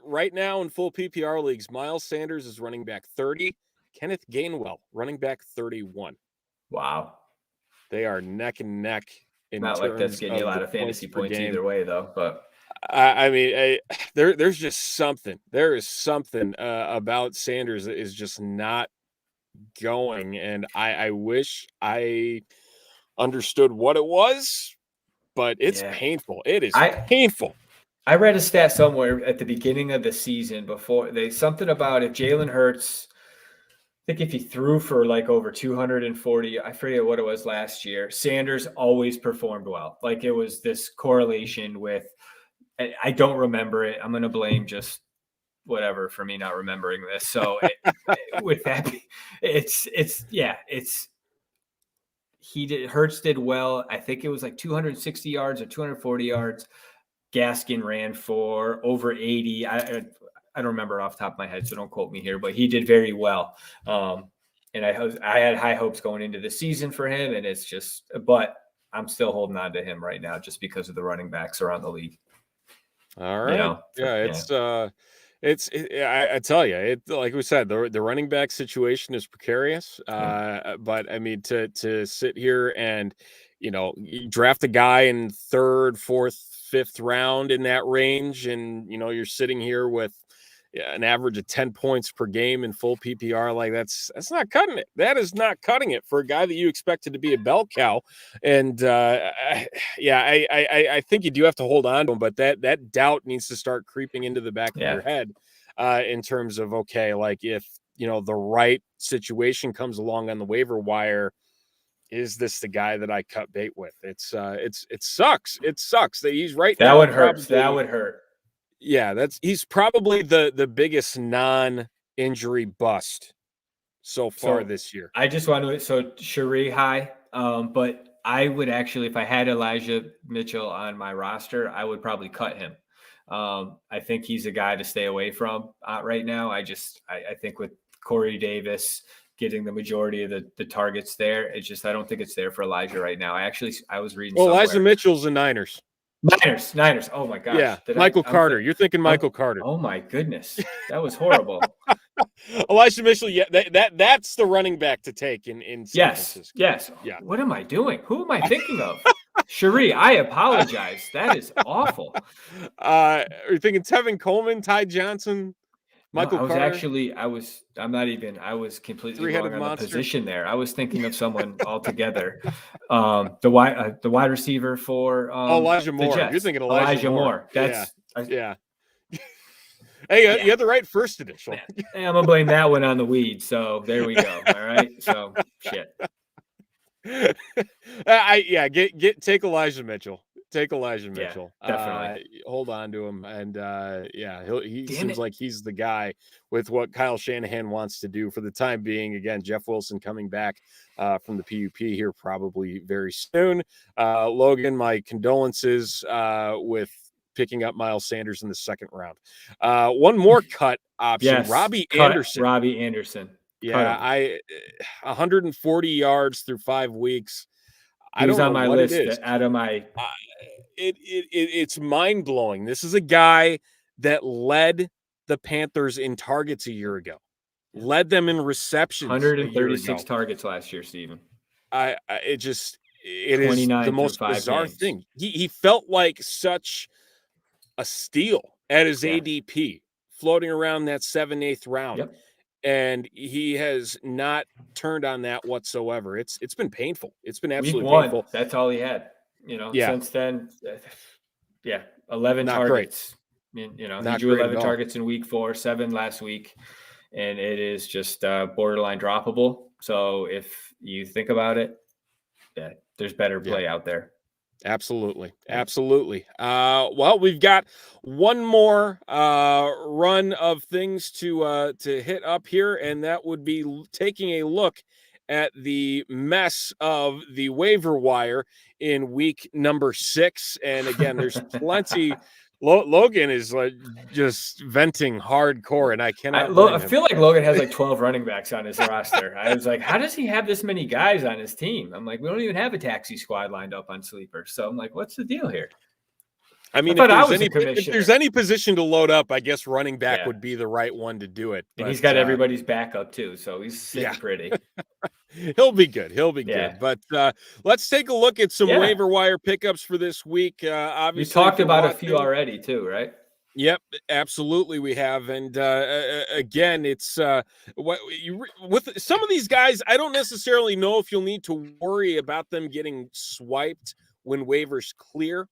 right now in full PPR leagues, Miles Sanders is running back 30. Kenneth Gainwell running back 31. Wow. They are neck and neck. Not like that's getting you a lot of fantasy points either way, though. But I mean, there's just something. There is something about Sanders that is just not going, and I wish I understood what it was, but it's painful. It is painful. I read a stat somewhere at the beginning of the season before something about if Jalen Hurts, I think if he threw for like over 240, I forget what it was last year, Sanders always performed well. Like it was this correlation with, I don't remember it. I'm going to blame just whatever for me not remembering this. So with that, Hurts did well. I think it was like 260 yards or 240 yards. Gaskin ran for over 80. I don't remember off the top of my head, so don't quote me here, but he did very well. And I had high hopes going into the season for him, and it's just, but I'm still holding on to him right now just because of the running backs around the league. All right. I tell you, like we said, the running back situation is precarious. But I mean, to sit here and you draft a guy in third, fourth, fifth round in that range, and you're sitting here with an average of 10 points per game in full PPR, like that's not cutting it. That is not cutting it for a guy that you expected to be a bell cow. And I think you do have to hold on to him, but that doubt needs to start creeping into the back of your head in terms of, okay, like if the right situation comes along on the waiver wire, is this the guy that I cut bait with? It sucks. It sucks that he's right now. That would hurt. That would hurt. Yeah, he's probably the biggest non-injury bust so far this year. I just want to Cherie high, but I would actually, if I had Elijah Mitchell on my roster, I would probably cut him. I think he's a guy to stay away from right now. I think with Corey Davis getting the majority of the targets there, I don't think it's there for Elijah right now. I was reading. Well, Elijah Mitchell's the Niners. Niners. Oh my gosh. Yeah. Michael Carter. You're thinking Michael Carter. Oh my goodness. That was horrible. Elijah Mitchell. Yeah. That's the running back to take in San Francisco. Yes. Yeah. What am I doing? Who am I thinking of? Cherie, I apologize. That is awful. Are you thinking Tevin Coleman, Ty Johnson, Michael Carter? I was completely wrong on the position there. I was thinking of someone altogether. The wide receiver for Elijah Moore. You're thinking Elijah Moore. That's Hey, you had the right first initial. I'm gonna blame that one on the weed. So there we go. All right. So shit. Take Elijah Mitchell. Take Elijah Mitchell. Definitely. Hold on to him, and he seems like he's the guy with what Kyle Shanahan wants to do for the time being. Again, Jeff Wilson coming back from the PUP here probably very soon. Logan, my condolences with picking up Miles Sanders in the second round. One more cut option, Robbie Anderson. Robbie Anderson. Yeah, 140 yards through 5 weeks. He was on my list out of my. It's mind blowing. This is a guy that led the Panthers in targets a year ago, led them in receptions. 136 targets last year, Stephen. It is the most bizarre thing. He felt like such a steal at his ADP, floating around that 7/8 round. Yep. And he has not turned on that whatsoever. It's been painful. It's been absolutely painful. That's all he had. Since then, 11 not targets. Great. He drew 11 targets in week 4, 7 last week, and it is just borderline droppable. So if you think about it, there's better play out there. Absolutely. Well, we've got one more run of things to hit up here, and that would be taking a look at the mess of the waiver wire in week number 6. And again, there's plenty. Logan is just venting hardcore, and I cannot. I feel like Logan has like 12 running backs on his roster. I was like, how does he have this many guys on his team? I'm like, we don't even have a taxi squad lined up on Sleeper. So I'm like, what's the deal here? I mean, if there's any position to load up, I guess running back would be the right one to do it. And he's got everybody's backup too, so he's sitting pretty. He'll be good. Good. But let's take a look at some waiver wire pickups for this week. Obviously, we talked about a few already too, right? Yep, absolutely, we have. And again, it's with some of these guys, I don't necessarily know if you'll need to worry about them getting swiped when waivers clear.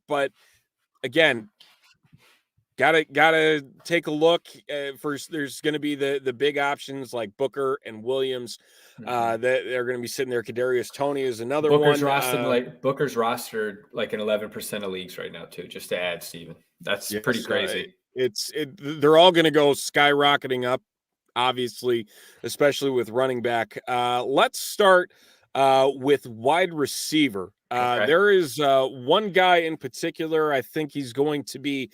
But again, gotta take a look. First, there's going to be the big options like Booker and Williams. That they're going to be sitting there. Kadarius Toney is another Booker's one. Booker's rostered like in 11% of leagues right now too. Just to add, Stephen, that's pretty crazy. They're all going to go skyrocketing up, obviously, especially with running back. Let's start with wide receiver. There is one guy in particular. I think he's going to be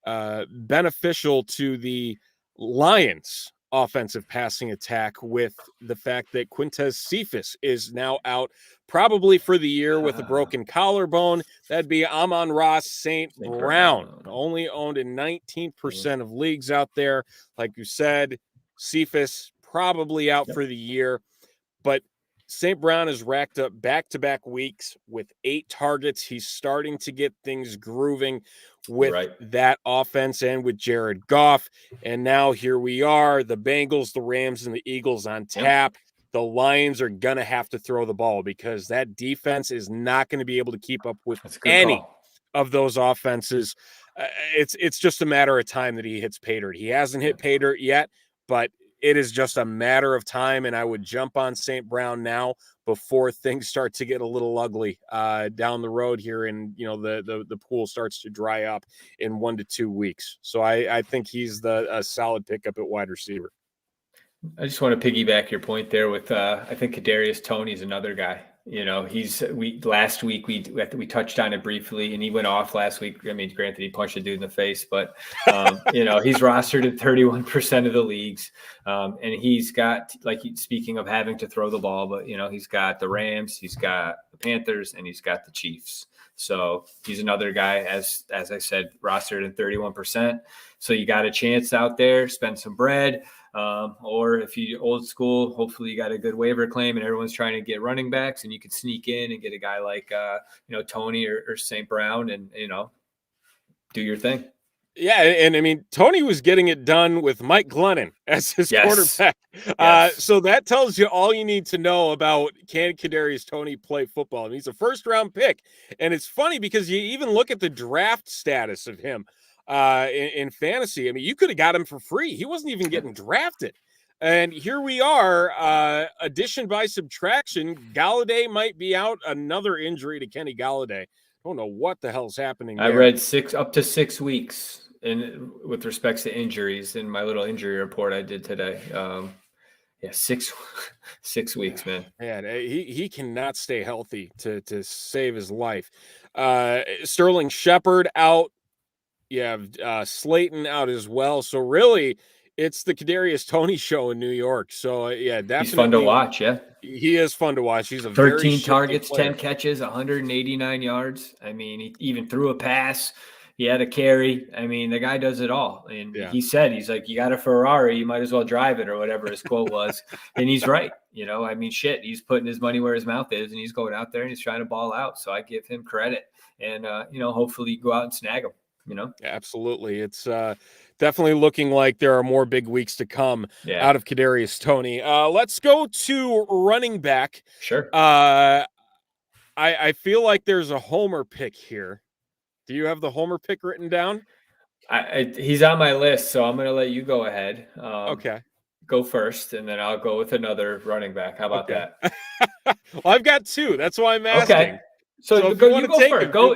beneficial to the Lions offensive passing attack with the fact that Quintez Cephas is now out probably for the year with a broken collarbone. That'd be Amon-Ra St. Brown, only owned in 19% of leagues out there. Like you said, Cephas probably out for the year, but St. Brown has racked up back-to-back weeks with 8 targets. He's starting to get things grooving with that offense and with Jared Goff. And now here we are, the Bengals, the Rams, and the Eagles on tap. Yep. The Lions are going to have to throw the ball because that defense is not going to be able to keep up with any of those offenses. It's just a matter of time that he hits pay dirt. He hasn't hit pay dirt yet, but it is just a matter of time, and I would jump on St. Brown now before things start to get a little ugly down the road here, and the pool starts to dry up in 1 to 2 weeks. So I think he's a solid pickup at wide receiver. I just want to piggyback your point there with I think Kadarius Toney is another guy. Last week we touched on it briefly, and he went off last week. I mean, granted, he punched a dude in the face, but he's rostered in 31% of the leagues, and he's got, speaking of having to throw the ball, but he's got the Rams, he's got the Panthers, and he's got the Chiefs. So he's another guy, as I said, rostered in 31%. So you got a chance out there, spend some bread. Or if you old school, hopefully you got a good waiver claim and everyone's trying to get running backs, and you can sneak in and get a guy like Toney or St. Brown and do your thing. Yeah, and I mean, Toney was getting it done with Mike Glennon as his quarterback. So that tells you all you need to know about can Kadarius Toney play football. And he's a first-round pick. And it's funny because you even look at the draft status of him in fantasy. I mean, you could have got him for free. He wasn't even getting drafted. And here we are, addition by subtraction. Galladay might be out. Another injury to Kenny Galladay. I don't know what the hell's happening there. I read up to 6 weeks with respects to injuries in my little injury report I did today. 6 weeks, man. Man, he cannot stay healthy to save his life. Sterling Shepard out. You have Slayton out as well. So really, it's the Kadarius Toney show in New York. So definitely. He's fun to watch. Yeah, he is fun to watch. He's a 13 targets, 10 catches, 189 yards. I mean, he even threw a pass. He had a carry. I mean, the guy does it all. And he said, he's like, you got a Ferrari, you might as well drive it, or whatever his quote was. And he's right. I mean, shit, he's putting his money where his mouth is, and he's going out there and he's trying to ball out. So I give him credit. And, hopefully you go out and snag him. Absolutely. It's definitely looking like there are more big weeks to come out of Kadarius Toney. Let's go to running back. Sure. I feel like there's a homer pick here. Do you have the homer pick written down? He's on my list, so I'm going to let you go ahead. Okay. Go first, and then I'll go with another running back. How about that? Well, I've got 2. That's why I'm asking. Okay. So you go first. Go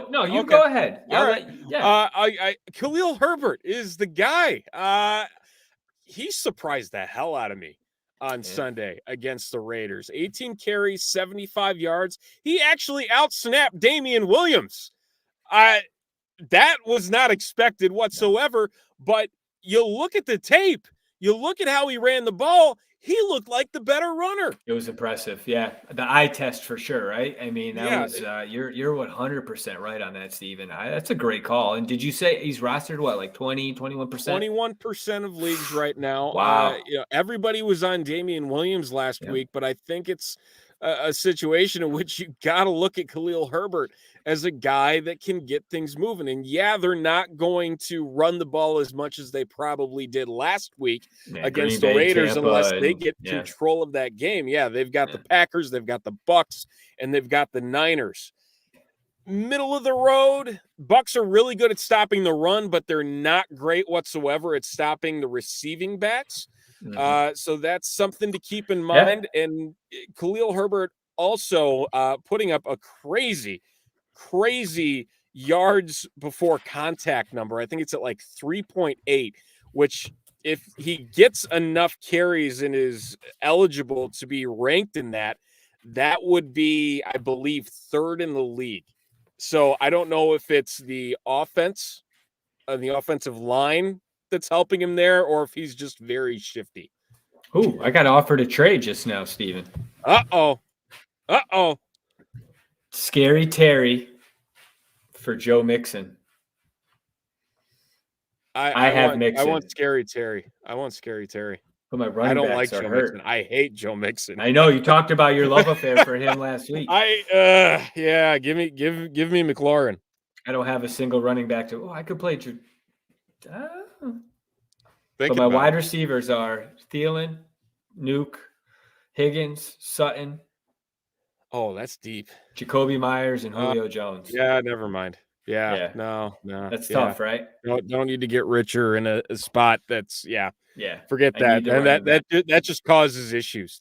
ahead. All right. Khalil Herbert is the guy. He surprised the hell out of me on Sunday against the Raiders. 18 carries, 75 yards. He actually outsnapped Damian Williams. That was not expected whatsoever, but you look at the tape, you look at how he ran the ball, he looked like the better runner. It was impressive. Yeah. The eye test for sure. Right. I mean, that was, you're 100% right on that, Stephen. That's a great call. And did you say he's rostered what, like 20, 21%? 21% of leagues right now. Wow. Everybody was on Damian Williams last week, but I think it's a situation in which you got to look at Khalil Herbert as a guy that can get things moving. And they're not going to run the ball as much as they probably did last week against the Raiders, unless they get control of that game. They've got the Packers, they've got the Bucks, and they've got the Niners. Middle of the road. Bucks are really good at stopping the run, but they're not great whatsoever at stopping the receiving backs. So that's something to keep in mind. And Khalil Herbert also putting up a crazy yards before contact number. I think it's at like 3.8, which if he gets enough carries and is eligible to be ranked in that would be, I believe, 3rd in the league. So I don't know if it's the offense, the offensive line that's helping him there, or if he's just very shifty. Ooh, I got offered a trade just now, Stephen. Uh-oh. Scary Terry for Joe Mixon. I want Scary Terry. But my I running don't backs like are Joe hurt. Mixon. I hate Joe Mixon. I know you talked about your love affair for him last week. Yeah, give me McLaurin. I don't have a single running back to. Oh, I could play. But my wide receivers are Thielen, Nuke, Higgins, Sutton. Oh, that's deep. Jacoby Myers and Julio Jones. Yeah, never mind. Yeah. No. That's tough, right? Don't need to get richer in a spot that's Yeah. Forget that. And that just causes issues.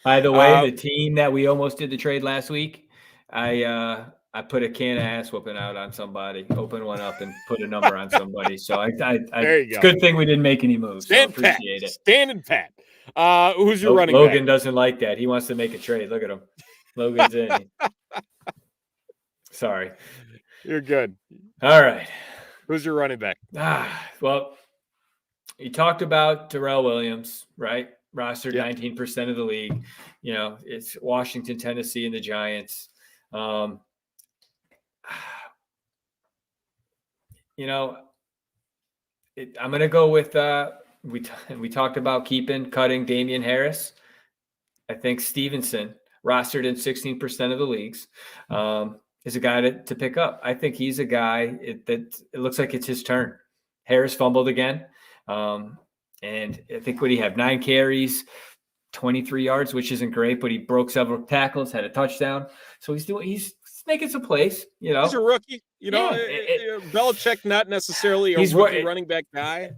By the way, the team that we almost did the trade last week, I put a can of ass whooping out on somebody, open one up and put a number on somebody. So it's a good thing we didn't make any moves. So I appreciate it. Standing pat. Who's your running back? Logan back? doesn't like that. He wants to make a trade. Look at him. Logan's in. Sorry. You're good. All right. Who's your running back? Well, you talked about Darrell Williams, right? Rostered 19% of the league. You know, it's Washington, Tennessee, and the Giants. You know, I'm going to go with we talked about cutting Damian Harris. I think Stevenson, rostered in 16% of the leagues, is a guy to pick up. I think he's a guy that it looks like it's his turn. Harris fumbled again. And I think what he have 9 carries, 23 yards, which isn't great, but he broke several tackles, had a touchdown. So he's making some plays, you know. He's a rookie. Belichick, not necessarily a rookie running back guy.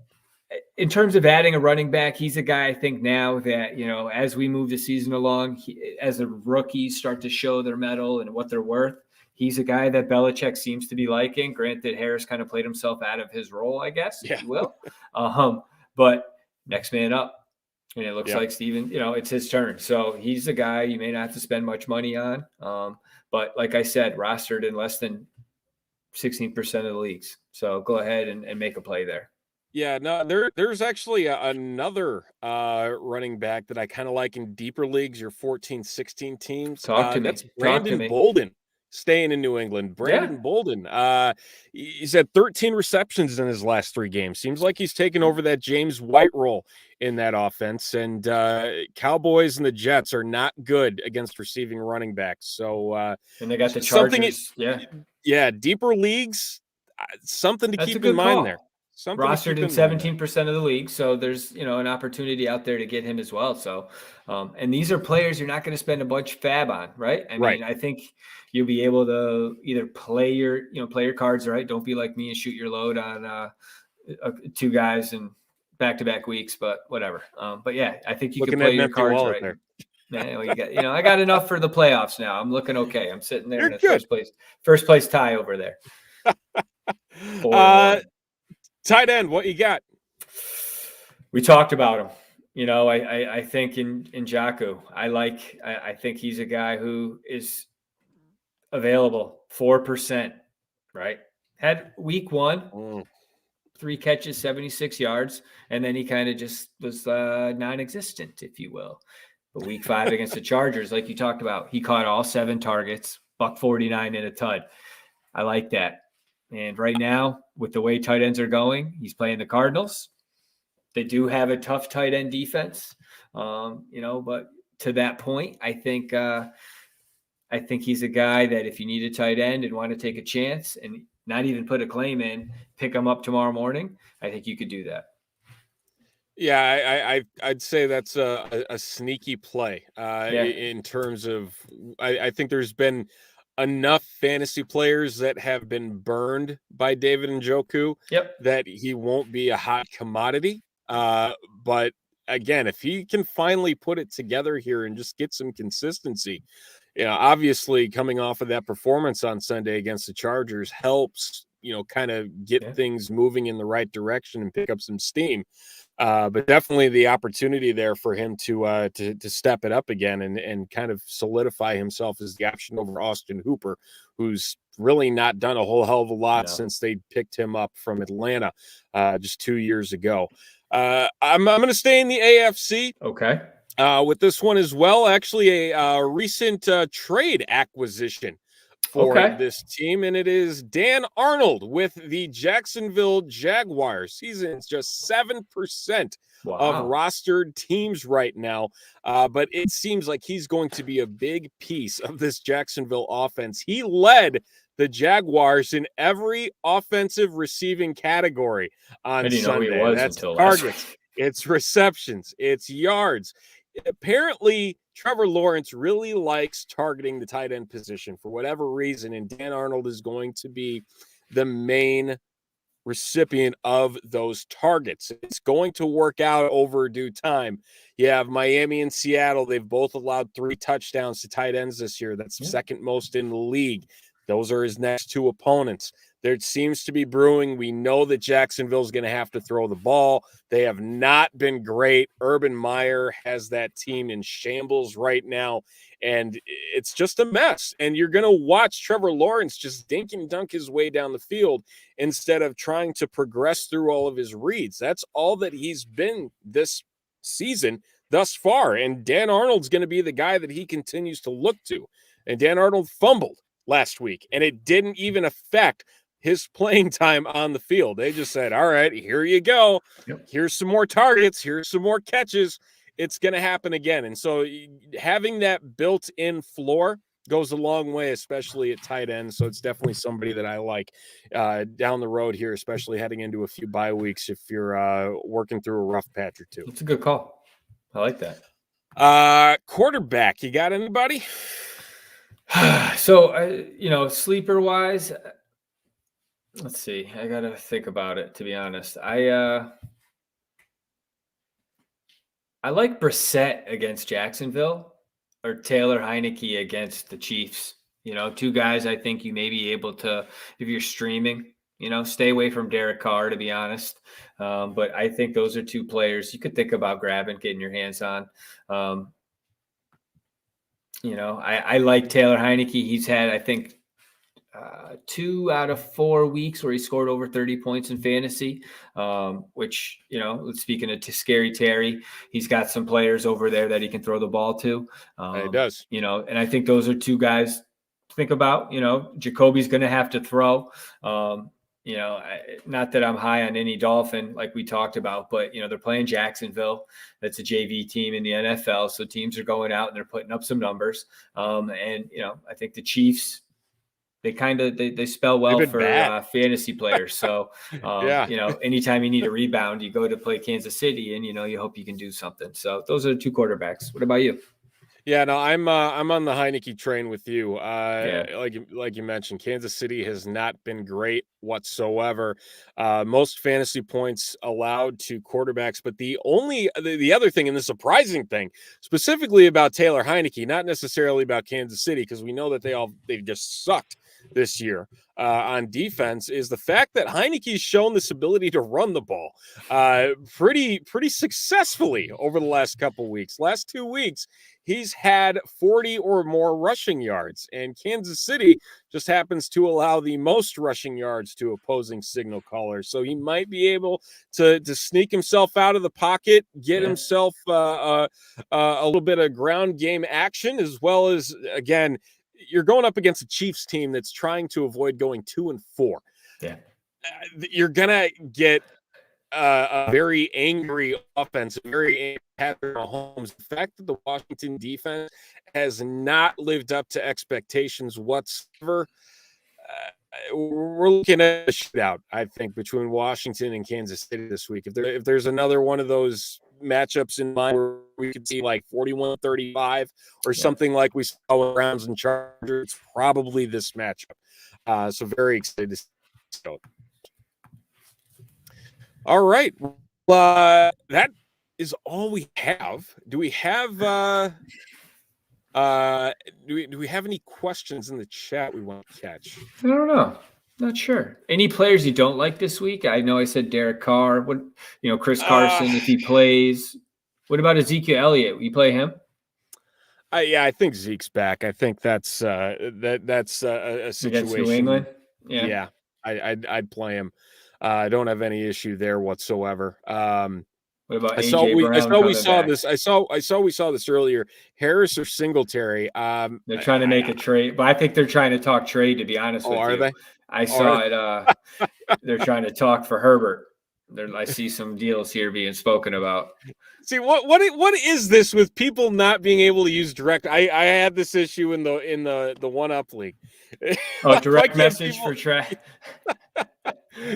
In terms of adding a running back, he's a guy I think now that, you know, as we move the season along, as the rookies start to show their mettle and what they're worth, he's a guy that Belichick seems to be liking. Granted, Harris kind of played himself out of his role, I guess, if you will. But next man up. And it looks like Steven, you know, it's his turn. So he's a guy you may not have to spend much money on. But like I said, rostered in less than 16% of the leagues. So go ahead and make a play there. Yeah, no, there's actually another running back that I kind of like in deeper leagues, your 14, 16 teams. Talk to me. That's Brandon Bolden, staying in New England. Brandon Bolden. He's had 13 receptions in his last 3 games. Seems like he's taken over that James White role in that offense. And Cowboys and the Jets are not good against receiving running backs. So and they got the Chargers. Deeper leagues, something to keep in mind there. Rostered in 17% of the league, so there's, you know, an opportunity out there to get him as well. So, and these are players you're not going to spend a bunch of fab on, right? I mean, I think you'll be able to either play your cards right. Don't be like me and shoot your load on 2 guys in back-to-back weeks, but whatever. But yeah, I think you can play your cards right. Man, I got enough for the playoffs now. I'm looking okay. I'm sitting there in the first place tie over there. Tight end, what you got? We talked about him. You know, I think in Jaku, I think he's a guy who is available 4%, right? Had week 1, 3 catches, 76 yards, and then he kind of just was non-existent, if you will. But week 5 against the Chargers, like you talked about, he caught all 7 targets, $149 in a tud. I like that. And right now, with the way tight ends are going, he's playing the Cardinals. They do have a tough tight end defense, but to that point, I think he's a guy that if you need a tight end and want to take a chance and not even put a claim in, pick him up tomorrow morning, I think you could do that. Yeah, I'd say that's a sneaky play in terms of I think there's been enough fantasy players that have been burned by David Njoku that he won't be a hot commodity. But again, if he can finally put it together here and just get some consistency, obviously coming off of that performance on Sunday against the Chargers helps, kind of get things moving in the right direction and pick up some steam. But definitely the opportunity there for him to step it up again and kind of solidify himself as the option over Austin Hooper, who's really not done a whole hell of a lot since they picked him up from Atlanta just 2 years ago. I'm going to stay in the AFC. Okay. With this one as well, actually a recent trade acquisition for this team, and it is Dan Arnold with the Jacksonville Jaguars. He's in just 7% of rostered teams right now, but it seems like he's going to be a big piece of this Jacksonville offense. He led the Jaguars in every offensive receiving category on Sunday. That's targets, it's receptions, it's yards. Apparently, Trevor Lawrence really likes targeting the tight end position for whatever reason, and Dan Arnold is going to be the main recipient of those targets. It's going to work out over due time. You have Miami and Seattle. They've both allowed 3 touchdowns to tight ends this year. That's second most in the league. Those are his next 2 opponents. There seems to be brewing. We know that Jacksonville's going to have to throw the ball. They have not been great. Urban Meyer has that team in shambles right now, and it's just a mess. And you're going to watch Trevor Lawrence just dink and dunk his way down the field instead of trying to progress through all of his reads. That's all that he's been this season thus far. And Dan Arnold's going to be the guy that he continues to look to. And Dan Arnold fumbled last week, and it didn't even affect his playing time on the field. They just said, all right, here you go. Here's some more targets. Here's some more catches. It's going to happen again. And so having that built-in floor goes a long way, especially at tight end. So it's definitely somebody that I like down the road here, especially heading into a few bye weeks if you're working through a rough patch or two. That's a good call. I like that. Quarterback, you got anybody? So, sleeper wise, let's see. I got to think about it, to be honest. I like Brissett against Jacksonville or Taylor Heineke against the Chiefs. 2 guys I think you may be able to, if you're streaming, stay away from Derek Carr, to be honest. But I think those are 2 players you could think about grabbing, getting your hands on. I like Taylor Heineke. He's had, I think, 2 out of 4 weeks where he scored over 30 points in fantasy, which, speaking of Scary Terry, he's got some players over there that he can throw the ball to. He does. And I think those are 2 guys to think about. Jacoby's going to have to throw. Not that I'm high on any Dolphin like we talked about, but, they're playing Jacksonville. That's a JV team in the NFL. So teams are going out and they're putting up some numbers. I think the Chiefs, they spell well for fantasy players. So, anytime you need a rebound, you go to play Kansas City and, you hope you can do something. So those are the 2 quarterbacks. What about you? Yeah, no, I'm on the Heineke train with you. Like you mentioned, Kansas City has not been great whatsoever. Most fantasy points allowed to quarterbacks, but the other thing, and the surprising thing, specifically about Taylor Heineke, not necessarily about Kansas City, because we know that they've just sucked this year on defense, is the fact that Heineke's shown this ability to run the ball pretty successfully over the last couple weeks. Last 2 weeks, he's had 40 or more rushing yards, and Kansas City just happens to allow the most rushing yards to opposing signal callers. So he might be able to sneak himself out of the pocket, get himself a little bit of ground game action, as well as, again, you're going up against a Chiefs team that's trying to avoid going 2-4. Yeah. You're going to get a very angry offense, very angry Patrick Mahomes. The fact that the Washington defense has not lived up to expectations whatsoever, we're looking at a shootout, I think, between Washington and Kansas City this week. If there's another one of those matchups in mind where we could see like 41-35 or something like we saw with Browns and Chargers, it's probably this matchup. So very excited to see it. All right. That is all we have. Do we have do we have any questions in the chat we want to catch? I don't know. Not sure. Any players you don't like this week? I know I said Derek Carr. What, Chris Carson, if he plays. What about Ezekiel Elliott? You play him? I think Zeke's back. I think that's that's a situation. Against New England? Yeah, I'd play him. I don't have any issue there whatsoever. What about AJ Brown? I saw we saw this earlier. Harris or Singletary? They're trying to make a trade, but I think they're trying to talk trade. To be honest with you, are they? I saw it. They're trying to talk for Herbert. I see some deals here being spoken about. See what is this with people not being able to use direct? I had this issue in the one up league. Oh, direct message for Trey.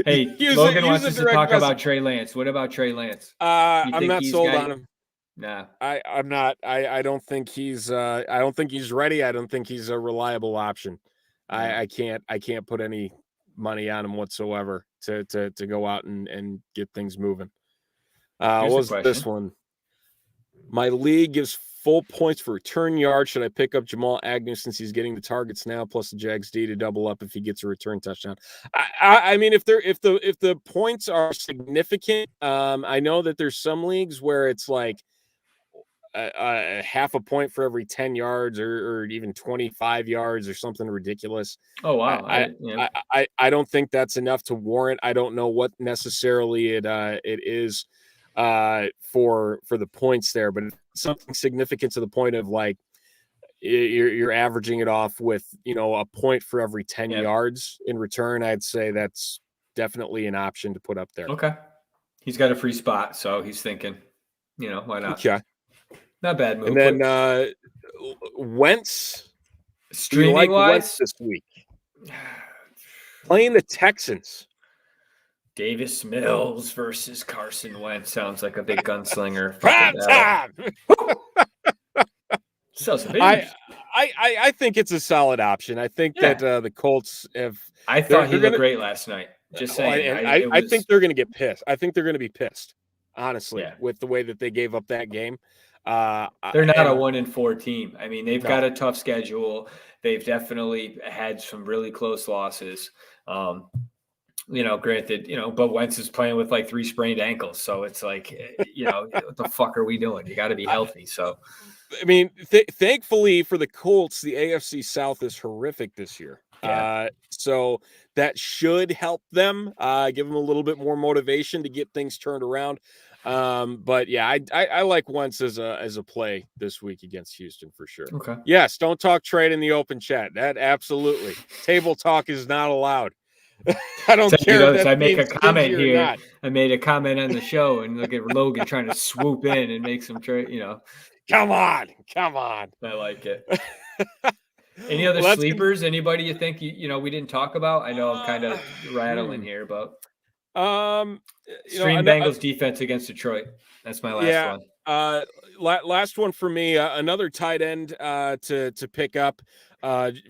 Hey, Logan wants us to talk about Trey Lance. What about Trey Lance? I'm not sold on him. Nah, I'm not. I don't think he's. I don't think he's ready. I don't think he's a reliable option. I can't put any money on him whatsoever to go out and get things moving. What was this one? My league gives full points for return yard. Should I pick up Jamal Agnew since he's getting the targets now, plus the Jags D to double up if he gets a return touchdown? I mean, if the points are significant, I know that there's some leagues where it's like a half a point for every 10 yards or even 25 yards or something ridiculous. Oh wow! I don't think that's enough to warrant. I don't know what necessarily it is for the points there, but something significant to the point of like you're averaging it off with a point for every 10 yards in return. I'd say that's definitely an option to put up there. Okay, he's got a free spot, so he's thinking, why not? Okay, not bad move. And then Wentz, streaming wise Wentz this week, playing the Texans. Davis Mills versus Carson Wentz sounds like a big gunslinger. Prime time. I think it's a solid option. I think that the Colts have. I thought he looked great last night. Just saying. I think they're going to get pissed. I think they're going to be pissed, honestly, with the way that they gave up that game. They're not a 1-4 team. I mean, they've got a tough schedule. They've definitely had some really close losses. Granted, but Wentz is playing with like 3 sprained ankles. So it's like, what the fuck are we doing? You got to be healthy. So, I mean, thankfully for the Colts, the AFC South is horrific this year. Yeah. So that should help them, give them a little bit more motivation to get things turned around. But yeah, I like Wentz as a play this week against Houston for sure. Okay. Yes. Don't talk trade in the open chat. That absolutely. Table talk is not allowed. I don't care. I make a comment here. I made a comment on the show, and look at Logan trying to swoop in and make some trade. Come on. I like it. Any other sleepers? Anybody you think we didn't talk about? I know I'm kind of rattling here, but Stream Bengals defense against Detroit. That's my last one. Last one for me. Another tight end to pick up.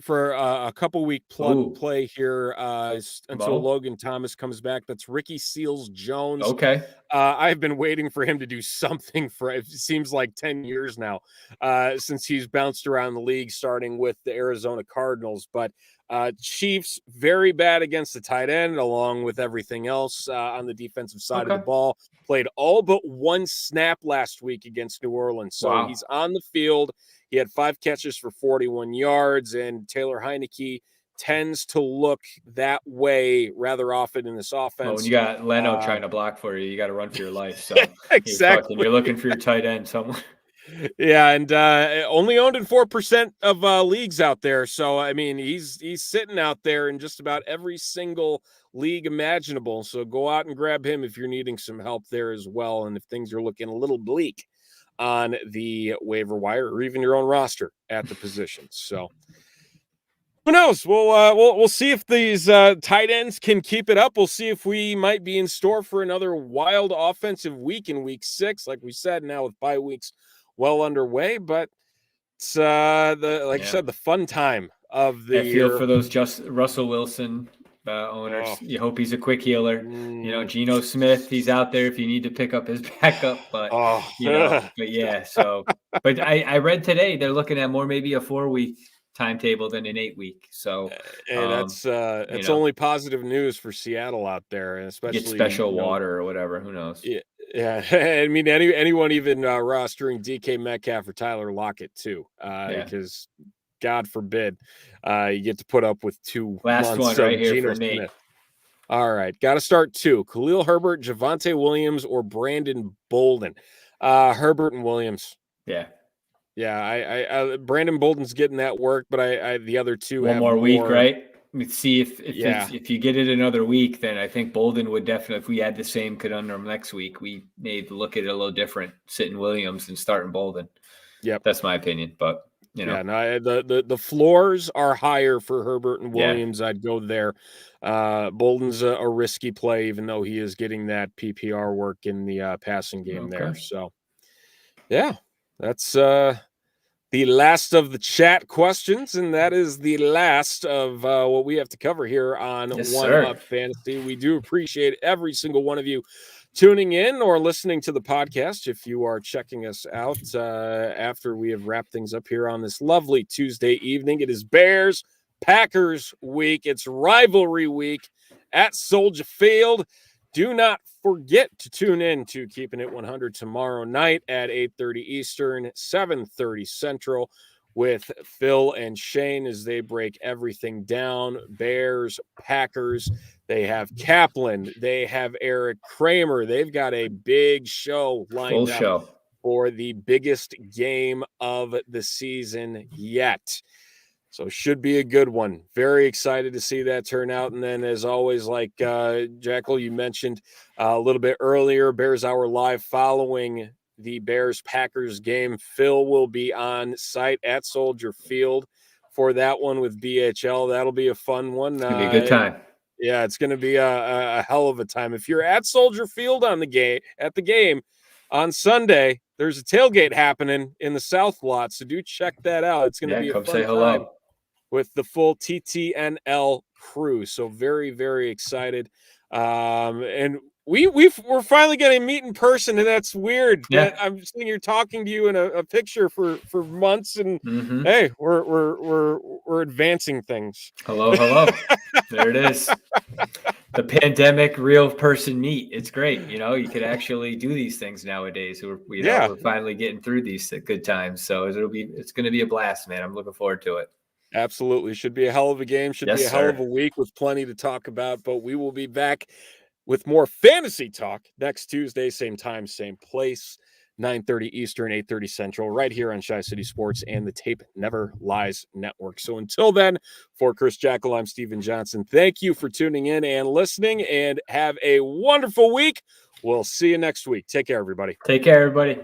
For a couple week play here until Logan Thomas comes back. That's Ricky Seals-Jones. Okay. I've been waiting for him to do something for it seems like 10 years now since he's bounced around the league, starting with the Arizona Cardinals. But Chiefs very bad against the tight end, along with everything else on the defensive side of the ball. Played all but 1 snap last week against New Orleans. So he's on the field. He had 5 catches for 41 yards, and Taylor Heineke tends to look that way rather often in this offense. Well, when you got Leno trying to block for you, you got to run for your life. So exactly, you're looking for your tight end somewhere. Yeah, and only owned in 4% of leagues out there. So I mean, he's sitting out there in just about every single league imaginable. So go out and grab him if you're needing some help there as well, and if things are looking a little bleak on the waiver wire or even your own roster at the position. So who knows? We'll see if these tight ends can keep it up. We'll see if we might be in store for another wild offensive week in week 6. Like we said, now with bye weeks well underway, but it's I said, the fun time of the year. I feel for those Russell Wilson owners. You hope he's a quick healer. Geno Smith, he's out there if you need to pick up his backup. But but yeah. So, but I read today they're looking at maybe a 4-week timetable than an 8-week. So hey, that's only positive news for Seattle out there, and especially get special water or whatever. Who knows? Yeah. I mean, anyone even rostering DK Metcalf or Tyler Lockett too, because God forbid you get to put up with 2 Last months one right of here Geno for Nate. Smith. All right, got to start 2. Khalil Herbert, Javonte Williams, or Brandon Bolden. Herbert and Williams. Yeah. Brandon Bolden's getting that work, but I the other 2 one have more week, right? Let's see if you get it another week, then I think Bolden would definitely. If we had the same conundrum next week, we may look at it a little different, sitting Williams and starting Bolden. Yep, that's my opinion, but. The floors are higher for Herbert and Williams. I'd go there. Bolden's a risky play, even though he is getting that PPR work in the passing game there. So, that's the last of the chat questions, and that is the last of what we have to cover here on One Up Fantasy. We do appreciate every single one of you tuning in or listening to the podcast. If you are checking us out after we have wrapped things up here on this lovely Tuesday evening, it is Bears Packers week. It's rivalry week at Soldier Field. Do not forget to tune in to Keeping It 100 tomorrow night at 8:30 Eastern, 7:30 Central with Phil and Shane as they break everything down. Bears, Packers. They have Kaplan. They have Eric Kramer. They've got a big show lined up for the biggest game of the season yet. So should be a good one. Very excited to see that turn out. And then, as always, like Jackal, you mentioned a little bit earlier, Bears Hour Live following the Bears-Packers game. Phil will be on site at Soldier Field for that one with BHL. That'll be a fun one. It's going to be a good time. Yeah, it's going to be a hell of a time. If you're at Soldier Field at the game on Sunday, there's a tailgate happening in the South lot, so do check that out. It's going to be a fun time with the full TTNL crew. So very, very excited. And we're finally getting to meet in person, and that's weird. Yeah. I'm sitting here talking to you in a picture for months, and hey, we're advancing things. Hello. There it is. The pandemic real person meet. It's great. You could actually do these things nowadays. We're finally getting through these good times. So it's going to be a blast, man. I'm looking forward to it. Absolutely. Should be a hell of a game. Should be a hell of a week with plenty to talk about, but we will be back with more fantasy talk next Tuesday, same time, same place, 9:30 Eastern, 8:30 Central, right here on Shy City Sports and the Tape Never Lies Network. So until then, for Chris Jackal, I'm Stephen Johnson. Thank you for tuning in and listening, and have a wonderful week. We'll see you next week. Take care, everybody. Take care, everybody.